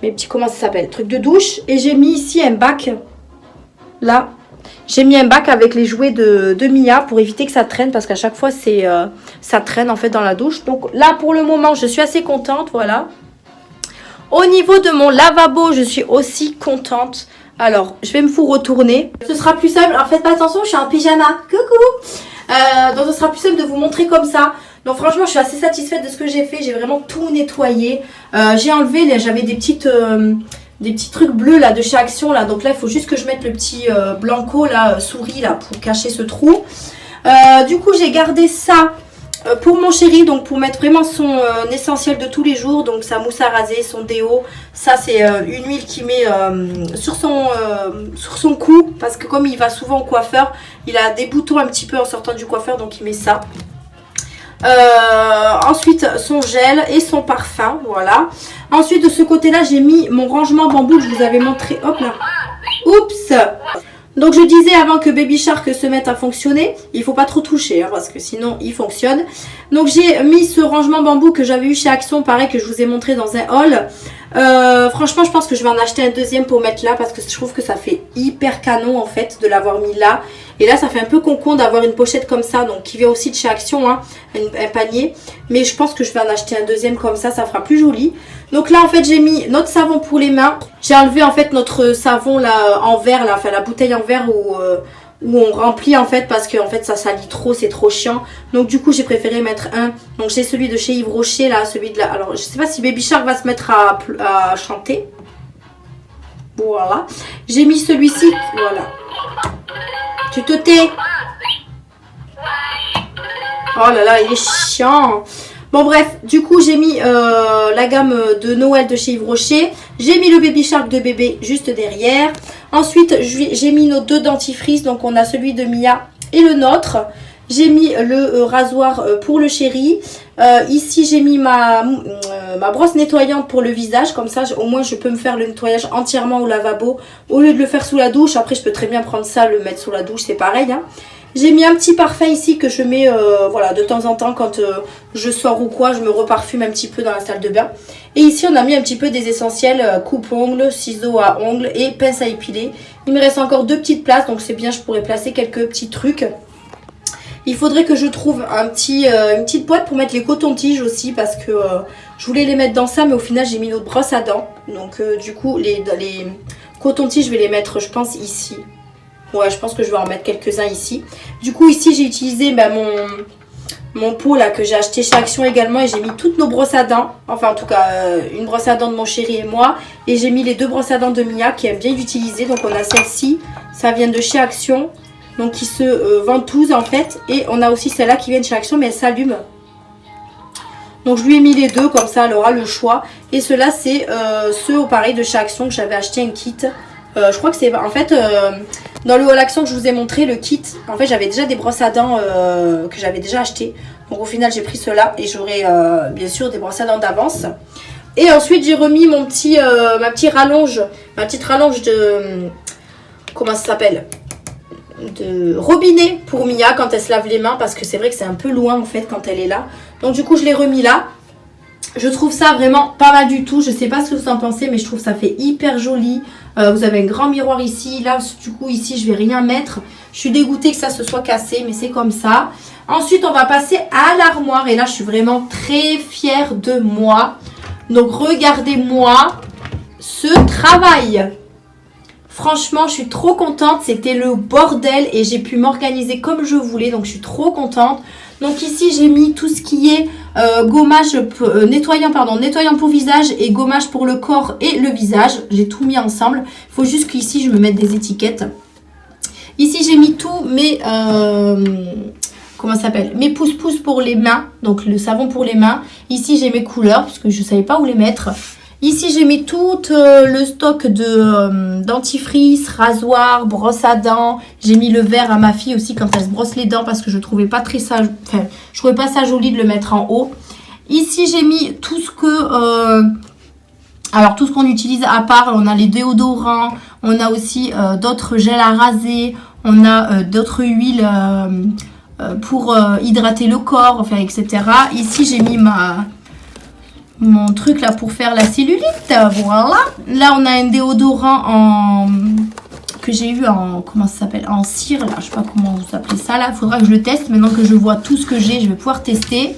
Mes petits, comment ça s'appelle, trucs de douche. Et j'ai mis ici un bac là. J'ai mis un bac avec les jouets de Mia pour éviter que ça traîne parce qu'à chaque fois ça traîne en fait dans la douche. Donc là pour le moment je suis assez contente, voilà. Au niveau de mon lavabo je suis aussi contente. Alors je vais me vous retourner. Ce sera plus simple, alors faites pas attention, je suis en pyjama. Coucou. Donc ce sera plus simple de vous montrer comme ça. Donc franchement je suis assez satisfaite de ce que j'ai fait. J'ai vraiment tout nettoyé. J'ai enlevé, j'avais des petits trucs bleus là de chez Action là. Donc là il faut juste que je mette le petit blanco là, souris là pour cacher ce trou. Du coup j'ai gardé ça pour mon chéri. Donc pour mettre vraiment son essentiel de tous les jours. Donc sa mousse à raser, son déo. Ça c'est une huile qu'il met sur son cou. Parce que comme il va souvent au coiffeur, il a des boutons un petit peu en sortant du coiffeur. Donc il met ça. Ensuite son gel et son parfum, voilà. Ensuite de ce côté là j'ai mis mon rangement bambou que je vous avais montré. Hop là. Oups. Donc je disais avant que Baby Shark se mette à fonctionner, il faut pas trop toucher hein, parce que sinon il fonctionne. Donc j'ai mis ce rangement bambou que j'avais eu chez Action, pareil, que je vous ai montré dans un haul. Franchement, je pense que je vais en acheter un deuxième pour mettre là parce que je trouve que ça fait hyper canon en fait de l'avoir mis là. Et là, ça fait un peu con d'avoir une pochette comme ça, donc qui vient aussi de chez Action, hein, un panier. Mais je pense que je vais en acheter un deuxième comme ça fera plus joli. Donc là, en fait, j'ai mis notre savon pour les mains. J'ai enlevé en fait notre savon là en verre, là, enfin la bouteille en verre où on remplit en fait parce que en fait ça salit trop, c'est trop chiant. Donc du coup j'ai préféré mettre un. Donc j'ai celui de chez Yves Rocher là, celui de là. Alors je sais pas si Baby Shark va se mettre à chanter. Voilà. J'ai mis celui-ci. Voilà. Tu te tais. Oh là là, il est chiant. Bon bref, du coup j'ai mis la gamme de Noël de chez Yves Rocher. J'ai mis le Baby Shark de bébé juste derrière. Ensuite j'ai mis nos deux dentifrices. Donc on a celui de Mia et le nôtre. J'ai mis le rasoir pour le chéri. Ici j'ai mis ma brosse nettoyante pour le visage. Comme ça au moins je peux me faire le nettoyage entièrement au lavabo. Au lieu de le faire sous la douche. Après je peux très bien prendre ça, le mettre sous la douche, c'est pareil hein. J'ai mis un petit parfum ici que je mets voilà, de temps en temps quand je sors ou quoi. Je me reparfume un petit peu dans la salle de bain. Et ici on a mis un petit peu des essentiels coupe-ongles, ciseaux à ongles et pince à épiler. Il me reste encore deux petites places donc c'est bien, je pourrais placer quelques petits trucs. Il faudrait que je trouve une petite boîte pour mettre les cotons-tiges aussi parce que je voulais les mettre dans ça mais au final j'ai mis notre brosse à dents. Donc du coup les cotons-tiges je vais les mettre je pense ici. Ouais, je pense que je vais en mettre quelques-uns ici. Du coup, ici, j'ai utilisé mon pot là que j'ai acheté chez Action également. Et j'ai mis toutes nos brosses à dents. Enfin, en tout cas, une brosse à dents de mon chéri et moi. Et j'ai mis les deux brosses à dents de Mia qui aime bien l'utiliser. Donc, on a celle-ci. Ça vient de chez Action. Donc, qui se ventouse en fait. Et on a aussi celle-là qui vient de chez Action, mais elle s'allume. Donc, je lui ai mis les deux. Comme ça, elle aura le choix. Et ceux-là, c'est ceux, pareil, de chez Action que j'avais acheté un kit. Je crois que c'est en fait dans le haul Action que je vous ai montré le kit. En fait j'avais déjà des brosses à dents que j'avais déjà acheté. Donc au final j'ai pris ceux-là et j'aurai bien sûr des brosses à dents d'avance. Et ensuite j'ai remis ma petite rallonge de comment ça s'appelle, de robinet pour Mia quand elle se lave les mains parce que c'est vrai que c'est un peu loin en fait quand elle est là. Donc du coup je l'ai remis là. Je trouve ça vraiment pas mal du tout. Je sais pas ce que vous en pensez, mais je trouve ça fait hyper joli. Vous avez un grand miroir ici. Là, du coup, ici, je vais rien mettre. Je suis dégoûtée que ça se soit cassé, mais c'est comme ça. Ensuite, on va passer à l'armoire. Et là, je suis vraiment très fière de moi. Donc, regardez-moi ce travail. Franchement, je suis trop contente. C'était le bordel et j'ai pu m'organiser comme je voulais. Donc, je suis trop contente. Donc ici j'ai mis tout ce qui est gommage nettoyant pour visage et gommage pour le corps et le visage. J'ai tout mis ensemble. Il faut juste qu'ici je me mette des étiquettes. Ici j'ai mis tous mes comment ça s'appelle, mes pousse-pousse pour les mains. Donc le savon pour les mains. Ici j'ai mes couleurs parce que je ne savais pas où les mettre. Ici j'ai mis tout le stock de dentifrice, rasoir, brosse à dents. J'ai mis le verre à ma fille aussi quand elle se brosse les dents parce que je trouvais pas très ça, enfin, je trouvais pas ça joli de le mettre en haut. Ici j'ai mis tout ce que alors tout ce qu'on utilise à part. On a les déodorants, on a aussi d'autres gels à raser, on a d'autres huiles pour hydrater le corps, enfin etc. Ici j'ai mis mon truc là pour faire la cellulite, voilà. Là on a un déodorant que j'ai eu en, comment ça s'appelle, en cire là, je sais pas comment vous appelez ça là, faudra que je le teste. Maintenant que je vois tout ce que j'ai, je vais pouvoir tester.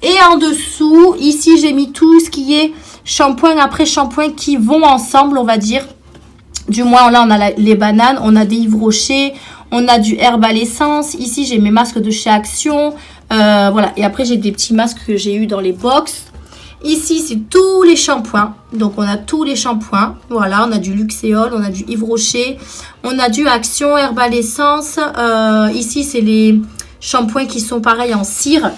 Et en dessous, ici j'ai mis tout ce qui est shampoing après shampoing qui vont ensemble, on va dire. Du moins là on a les bananes, on a des Yves Rocher, on a du Herbal Essence. Ici j'ai mes masques de chez Action, voilà. Et après j'ai des petits masques que j'ai eu dans les box. Ici, c'est tous les shampoings. Donc, on a tous les shampoings. Voilà, on a du Luxéol, on a du Yves Rocher, on a du Action, Herbal Essence. Ici, c'est les shampoings qui sont pareils en cire.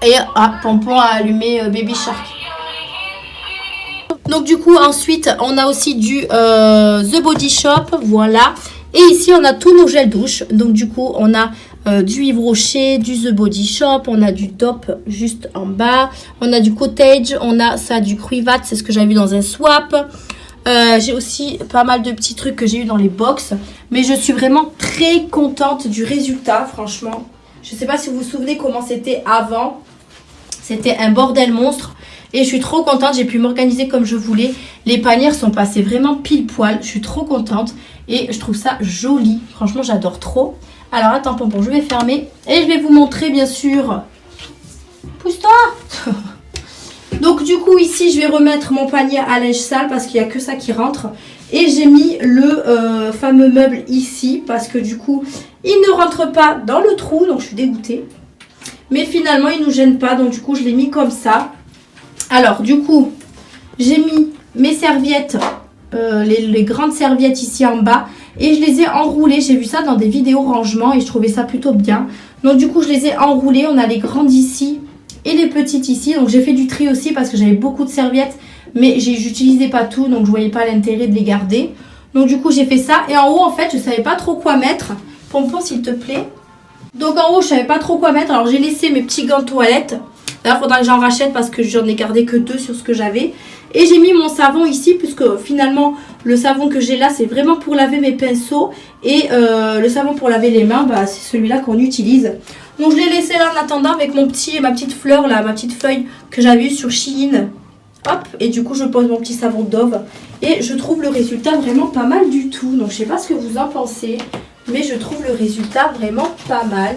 Et, pompon à allumer Baby Shark. Donc, du coup, ensuite, on a aussi du The Body Shop. Voilà. Et ici, on a tous nos gels douche. Donc, du coup, on a du Yves Rocher, du The Body Shop, on a du Dop juste en bas, on a du Cottage, on a ça du Cruivat, c'est ce que j'avais vu dans un swap. J'ai aussi pas mal de petits trucs que j'ai eu dans les box, mais je suis vraiment très contente du résultat, franchement. Je sais pas si vous vous souvenez comment c'était avant, c'était un bordel monstre. Et je suis trop contente, j'ai pu m'organiser comme je voulais. Les panières sont passées vraiment pile poil. Je suis trop contente et je trouve ça joli. Franchement, j'adore trop. Alors attends, Pompon, je vais fermer. Et je vais vous montrer bien sûr. Pousse-toi. Donc du coup ici, je vais remettre mon panier à linge sale parce qu'il n'y a que ça qui rentre. Et j'ai mis le fameux meuble ici parce que du coup, il ne rentre pas dans le trou. Donc je suis dégoûtée. Mais finalement, il ne nous gêne pas. Donc du coup, je l'ai mis comme ça. Alors du coup, j'ai mis mes serviettes, les grandes serviettes ici en bas. Et je les ai enroulées. J'ai vu ça dans des vidéos rangement et je trouvais ça plutôt bien. Donc du coup, je les ai enroulées. On a les grandes ici et les petites ici. Donc j'ai fait du tri aussi parce que j'avais beaucoup de serviettes. Mais j'utilisais pas tout. Donc je voyais pas l'intérêt de les garder. Donc du coup, j'ai fait ça. Et en haut, en fait, je savais pas trop quoi mettre. Pompon, s'il te plaît. Donc en haut, je savais pas trop quoi mettre. Alors j'ai laissé mes petits gants de toilette. Là, il faudra que j'en rachète parce que j'en ai gardé que 2 sur ce que j'avais. Et j'ai mis mon savon ici puisque finalement, le savon que j'ai là, c'est vraiment pour laver mes pinceaux. Et le savon pour laver les mains, bah, c'est celui-là qu'on utilise. Donc je l'ai laissé là en attendant avec ma petite fleur là, ma petite feuille que j'avais eue sur Shein. Hop, et du coup je pose mon petit savon Dove. Et je trouve le résultat vraiment pas mal du tout. Donc je sais pas ce que vous en pensez, mais je trouve le résultat vraiment pas mal.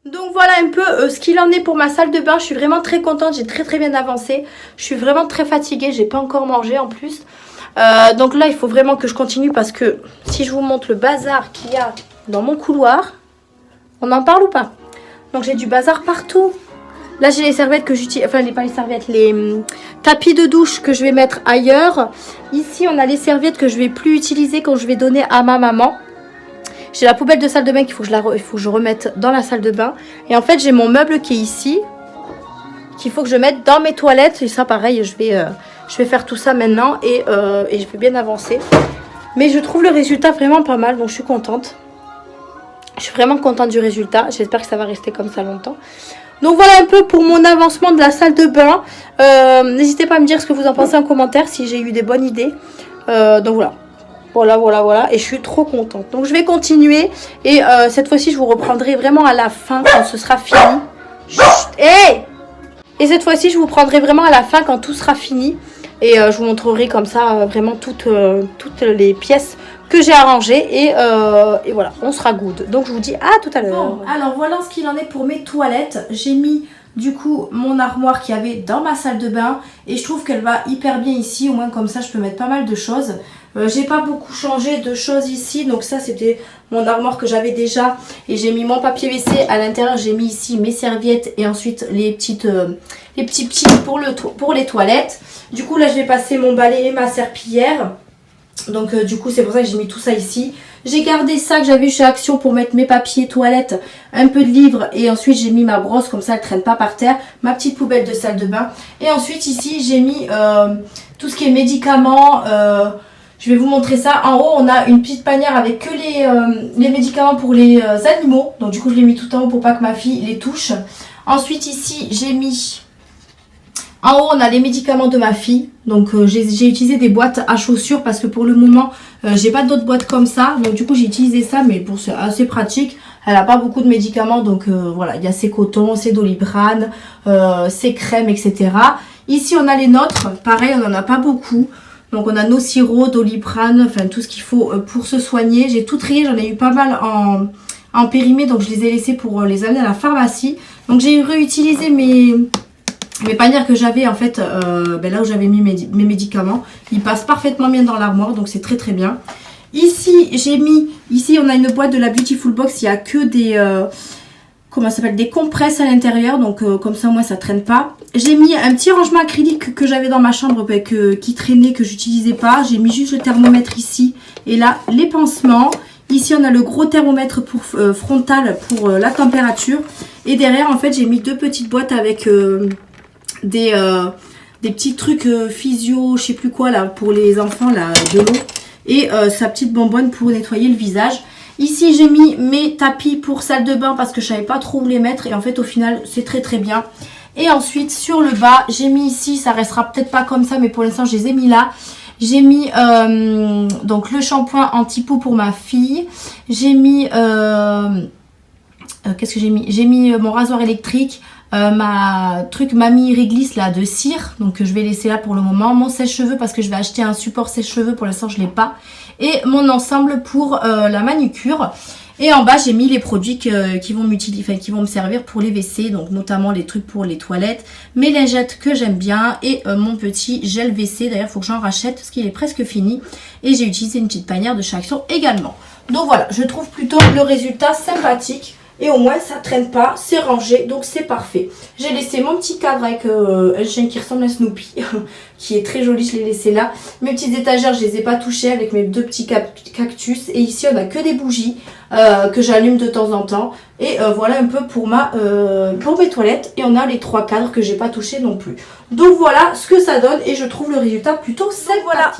Donc voilà un peu ce qu'il en est pour ma salle de bain. Je suis vraiment très contente, j'ai très bien avancé. Je suis vraiment très fatiguée, j'ai pas encore mangé en plus. Donc là il faut vraiment que je continue parce que si je vous montre le bazar qu'il y a dans mon couloir, on en parle ou pas? Donc j'ai du bazar partout. Là j'ai les serviettes que j'utilise, enfin pas les serviettes, les tapis de douche que je vais mettre ailleurs. Ici on a les serviettes que je vais plus utiliser quand je vais donner à ma maman. J'ai la poubelle de salle de bain qu'il faut que je remette dans la salle de bain. Et en fait, j'ai mon meuble qui est ici, qu'il faut que je mette dans mes toilettes. Et ça, pareil, je vais faire tout ça maintenant et je vais bien avancer. Mais je trouve le résultat vraiment pas mal, donc je suis contente. Je suis vraiment contente du résultat. J'espère que ça va rester comme ça longtemps. Donc voilà un peu pour mon avancement de la salle de bain. N'hésitez pas à me dire ce que vous en pensez en commentaire, si j'ai eu des bonnes idées. Donc voilà. Voilà. Et je suis trop contente. Donc je vais continuer. Et cette fois-ci, je vous reprendrai vraiment à la fin quand ce sera fini. Chut, hey! Et cette fois-ci, je vous prendrai vraiment à la fin quand tout sera fini. Et je vous montrerai comme ça vraiment toutes les pièces que j'ai arrangées. Et voilà, on sera good. Donc je vous dis à tout à l'heure. Bon, alors voilà ce qu'il en est pour mes toilettes. J'ai mis du coup mon armoire qu'il y avait dans ma salle de bain. Et je trouve qu'elle va hyper bien ici. Au moins comme ça, je peux mettre pas mal de choses. J'ai pas beaucoup changé de choses ici. Donc ça c'était mon armoire que j'avais déjà. Et j'ai mis mon papier WC à l'intérieur. J'ai mis ici mes serviettes. Et ensuite les petits pour les toilettes. Du coup là je vais passer mon balai et ma serpillière. Donc du coup c'est pour ça que j'ai mis tout ça ici. J'ai gardé ça que j'avais chez Action pour mettre mes papiers toilettes, un peu de livres. Et ensuite j'ai mis ma brosse comme ça elle traîne pas par terre. Ma petite poubelle de salle de bain. Et ensuite ici j'ai mis tout ce qui est médicaments. Je vais vous montrer ça. En haut, on a une petite panière avec que les médicaments pour les animaux. Donc du coup, je l'ai mis tout en haut pour pas que ma fille les touche. Ensuite, ici, j'ai mis... En haut, on a les médicaments de ma fille. Donc j'ai utilisé des boîtes à chaussures parce que pour le moment, j'ai pas d'autres boîtes comme ça. Donc du coup, j'ai utilisé ça, mais pour c'est assez pratique. Elle a pas beaucoup de médicaments. Donc voilà, il y a ses cotons, ses Doliprane, ses crèmes, etc. Ici, on a les nôtres. Pareil, on en a pas beaucoup. Donc on a nos sirops, Doliprane, enfin tout ce qu'il faut pour se soigner. J'ai tout trié, j'en ai eu pas mal en périmé, donc je les ai laissés pour les amener à la pharmacie. Donc j'ai réutilisé mes panières que j'avais en fait, là où j'avais mis mes médicaments. Ils passent parfaitement bien dans l'armoire, donc c'est très bien. Ici j'ai mis, on a une boîte de la Beautiful Box, il n'y a que comment ça s'appelle, des compresses à l'intérieur, donc comme ça au moins ça traîne pas. J'ai mis un petit rangement acrylique que j'avais dans ma chambre qui traînait, que j'utilisais pas. J'ai mis juste le thermomètre ici et là les pansements. Ici on a le gros thermomètre pour frontal pour la température. Et derrière en fait j'ai mis deux petites boîtes avec des petits trucs physio, je sais plus quoi là, pour les enfants là, de l'eau. Et sa petite bonbonne pour nettoyer le visage. Ici j'ai mis mes tapis pour salle de bain parce que je savais pas trop où les mettre. Et en fait au final c'est très très bien. Et ensuite sur le bas j'ai mis ici, ça restera peut-être pas comme ça mais pour l'instant je les ai mis là. J'ai mis donc le shampoing anti-poux pour ma fille. J'ai mis qu'est-ce que j'ai mis? J'ai mis mon rasoir électrique, ma truc mamie réglisse là de cire, donc que je vais laisser là pour le moment. Mon sèche-cheveux parce que je vais acheter un support sèche-cheveux, pour l'instant je l'ai pas. Et mon ensemble pour la manucure. Et en bas j'ai mis les produits qui vont qui vont me servir pour les WC, donc notamment les trucs pour les toilettes, mes lingettes que j'aime bien et mon petit gel WC. D'ailleurs il faut que j'en rachète parce qu'il est presque fini. Et j'ai utilisé une petite panière de chaque Action également. Donc voilà, je trouve plutôt le résultat sympathique. Et au moins ça traîne pas, c'est rangé, donc c'est parfait. J'ai laissé mon petit cadre avec un chien qui ressemble à Snoopy, qui est très joli, je l'ai laissé là. Mes petites étagères, je les ai pas touchées avec mes deux petits cactus. Et ici on a que des bougies que j'allume de temps en temps. Et voilà un peu pour mes toilettes. Et on a les trois cadres que j'ai pas touchés non plus. Donc voilà ce que ça donne et je trouve le résultat plutôt sympathique. Voilà.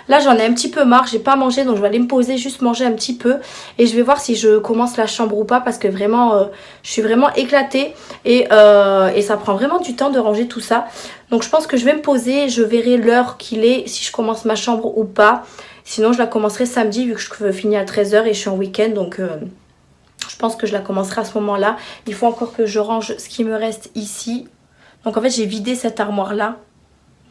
Là j'en ai un petit peu marre, j'ai pas mangé donc je vais aller me poser, juste manger un petit peu. Et je vais voir si je commence la chambre ou pas parce que vraiment je suis vraiment éclatée. Et ça prend vraiment du temps de ranger tout ça. Donc je pense que je vais me poser, je verrai l'heure qu'il est, si je commence ma chambre ou pas. Sinon je la commencerai samedi vu que je finis à 13 h et je suis en week-end. Donc je pense que je la commencerai à ce moment-là. Il faut encore que je range ce qui me reste ici. Donc en fait j'ai vidé cette armoire là.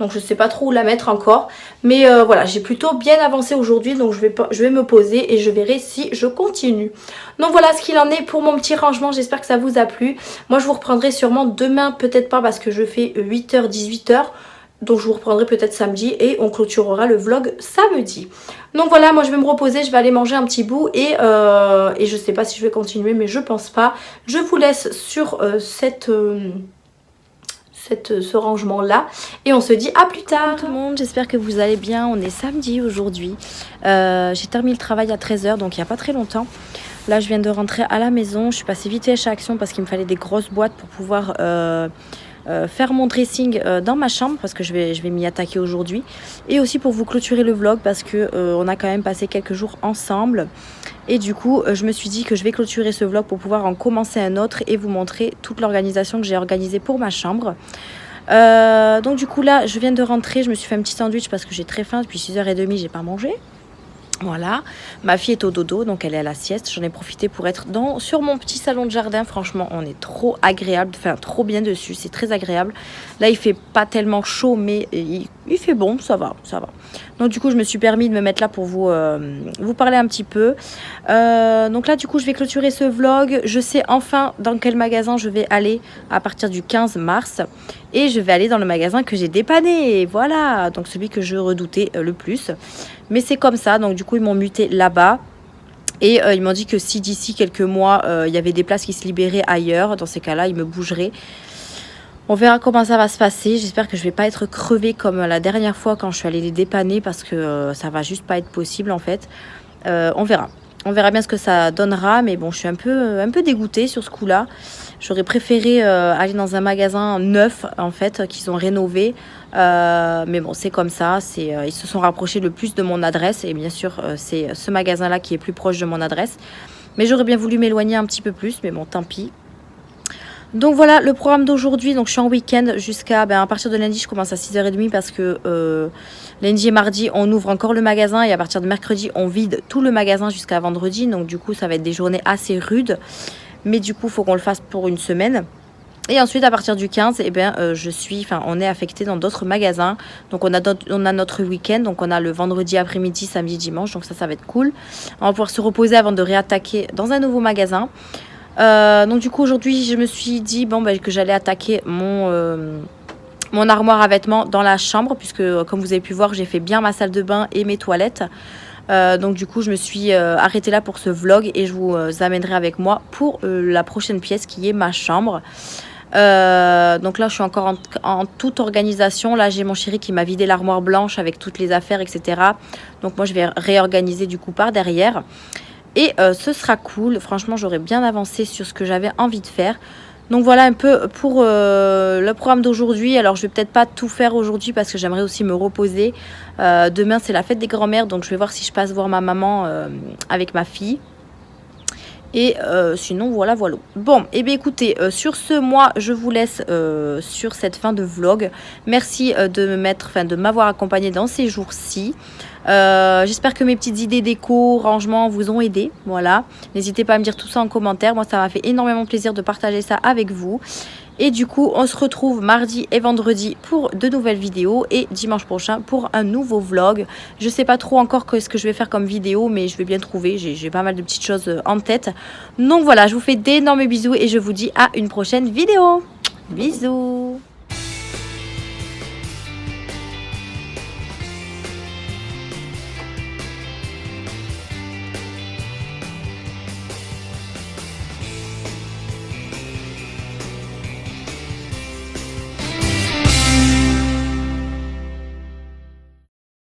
Donc je sais pas trop où la mettre encore. Mais voilà, j'ai plutôt bien avancé aujourd'hui. Donc je vais me poser et je verrai si je continue. Donc voilà ce qu'il en est pour mon petit rangement. J'espère que ça vous a plu. Moi je vous reprendrai sûrement demain, peut-être pas parce que je fais 8 h 18 h. Donc je vous reprendrai peut-être samedi et on clôturera le vlog samedi. Donc voilà, moi je vais me reposer, je vais aller manger un petit bout et je sais pas si je vais continuer mais je pense pas. Je vous laisse sur ce rangement là et on se dit à plus tard. Bonjour tout le monde, j'espère que vous allez bien. On est samedi aujourd'hui, j'ai terminé le travail à 13 h donc il n'y a pas très longtemps. Là je viens de rentrer à la maison, je suis passée vite fait chez Action parce qu'il me fallait des grosses boîtes pour pouvoir faire mon dressing dans ma chambre parce que je vais m'y attaquer aujourd'hui et aussi pour vous clôturer le vlog parce que on a quand même passé quelques jours ensemble. Et du coup, je me suis dit que je vais clôturer ce vlog pour pouvoir en commencer un autre et vous montrer toute l'organisation que j'ai organisée pour ma chambre. Donc du coup là, je viens de rentrer, je me suis fait un petit sandwich parce que j'ai très faim. Depuis 6 h 30, j'ai pas mangé. Voilà, ma fille est au dodo, donc elle est à la sieste. J'en ai profité pour être sur mon petit salon de jardin. Franchement, on est trop agréable, enfin trop bien dessus, c'est très agréable. Là, il fait pas tellement chaud, mais il fait bon, ça va, ça va. Donc du coup, je me suis permis de me mettre là pour vous parler un petit peu. Donc là, du coup, je vais clôturer ce vlog. Je sais enfin dans quel magasin je vais aller à partir du 15 mars. Et je vais aller dans le magasin que j'ai dépanné. Voilà, donc celui que je redoutais le plus. Mais c'est comme ça, donc du coup, ils m'ont muté là-bas. Et ils m'ont dit que si d'ici quelques mois, il y avait des places qui se libéraient ailleurs, dans ces cas-là, ils me bougeraient. On verra comment ça va se passer. J'espère que je vais pas être crevée comme la dernière fois quand je suis allée les dépanner parce que ça va juste pas être possible en fait. On verra. On verra bien ce que ça donnera, mais bon, je suis un peu dégoûtée sur ce coup-là. J'aurais préféré aller dans un magasin neuf en fait qu'ils ont rénové. Mais bon, c'est comme ça. Ils se sont rapprochés le plus de mon adresse et bien sûr, c'est ce magasin-là qui est plus proche de mon adresse. Mais j'aurais bien voulu m'éloigner un petit peu plus, mais bon, tant pis. Donc voilà le programme d'aujourd'hui. Donc je suis en week-end jusqu'à à partir de lundi, je commence à 6 h 30 parce que lundi et mardi on ouvre encore le magasin et à partir de mercredi on vide tout le magasin jusqu'à vendredi. Donc du coup ça va être des journées assez rudes, mais du coup il faut qu'on le fasse pour une semaine. Et ensuite à partir du 15 on est affecté dans d'autres magasins. Donc on a notre week-end, donc on a le vendredi après-midi, samedi, dimanche. Donc ça va être cool. On va pouvoir se reposer avant de réattaquer dans un nouveau magasin. Donc du coup aujourd'hui je me suis dit que j'allais attaquer mon armoire à vêtements dans la chambre puisque comme vous avez pu voir j'ai fait bien ma salle de bain et mes toilettes. Donc du coup je me suis arrêtée là pour ce vlog et je vous amènerai avec moi pour la prochaine pièce qui est ma chambre. Donc là je suis encore en toute organisation. Là j'ai mon chéri qui m'a vidé l'armoire blanche avec toutes les affaires, etc. Donc moi je vais réorganiser du coup par derrière. Et ce sera cool. Franchement j'aurais bien avancé sur ce que j'avais envie de faire. Donc voilà un peu pour le programme d'aujourd'hui. Alors je vais peut-être pas tout faire aujourd'hui parce que j'aimerais aussi me reposer. Demain c'est la fête des grands-mères, donc je vais voir si je passe voir ma maman avec ma fille. Et sinon voilà. Bon et bien écoutez, sur ce moi je vous laisse sur cette fin de vlog. Merci de m'avoir accompagné dans ces jours-ci. J'espère que mes petites idées déco, rangement vous ont aidé. Voilà, n'hésitez pas à me dire tout ça en commentaire. Moi ça m'a fait énormément plaisir de partager ça avec vous. Et du coup on se retrouve mardi et vendredi pour de nouvelles vidéos et dimanche prochain pour un nouveau vlog. Je sais pas trop encore ce que je vais faire comme vidéo, mais je vais bien trouver. J'ai pas mal de petites choses en tête. Donc voilà, je vous fais d'énormes bisous et je vous dis à une prochaine vidéo. Bisous.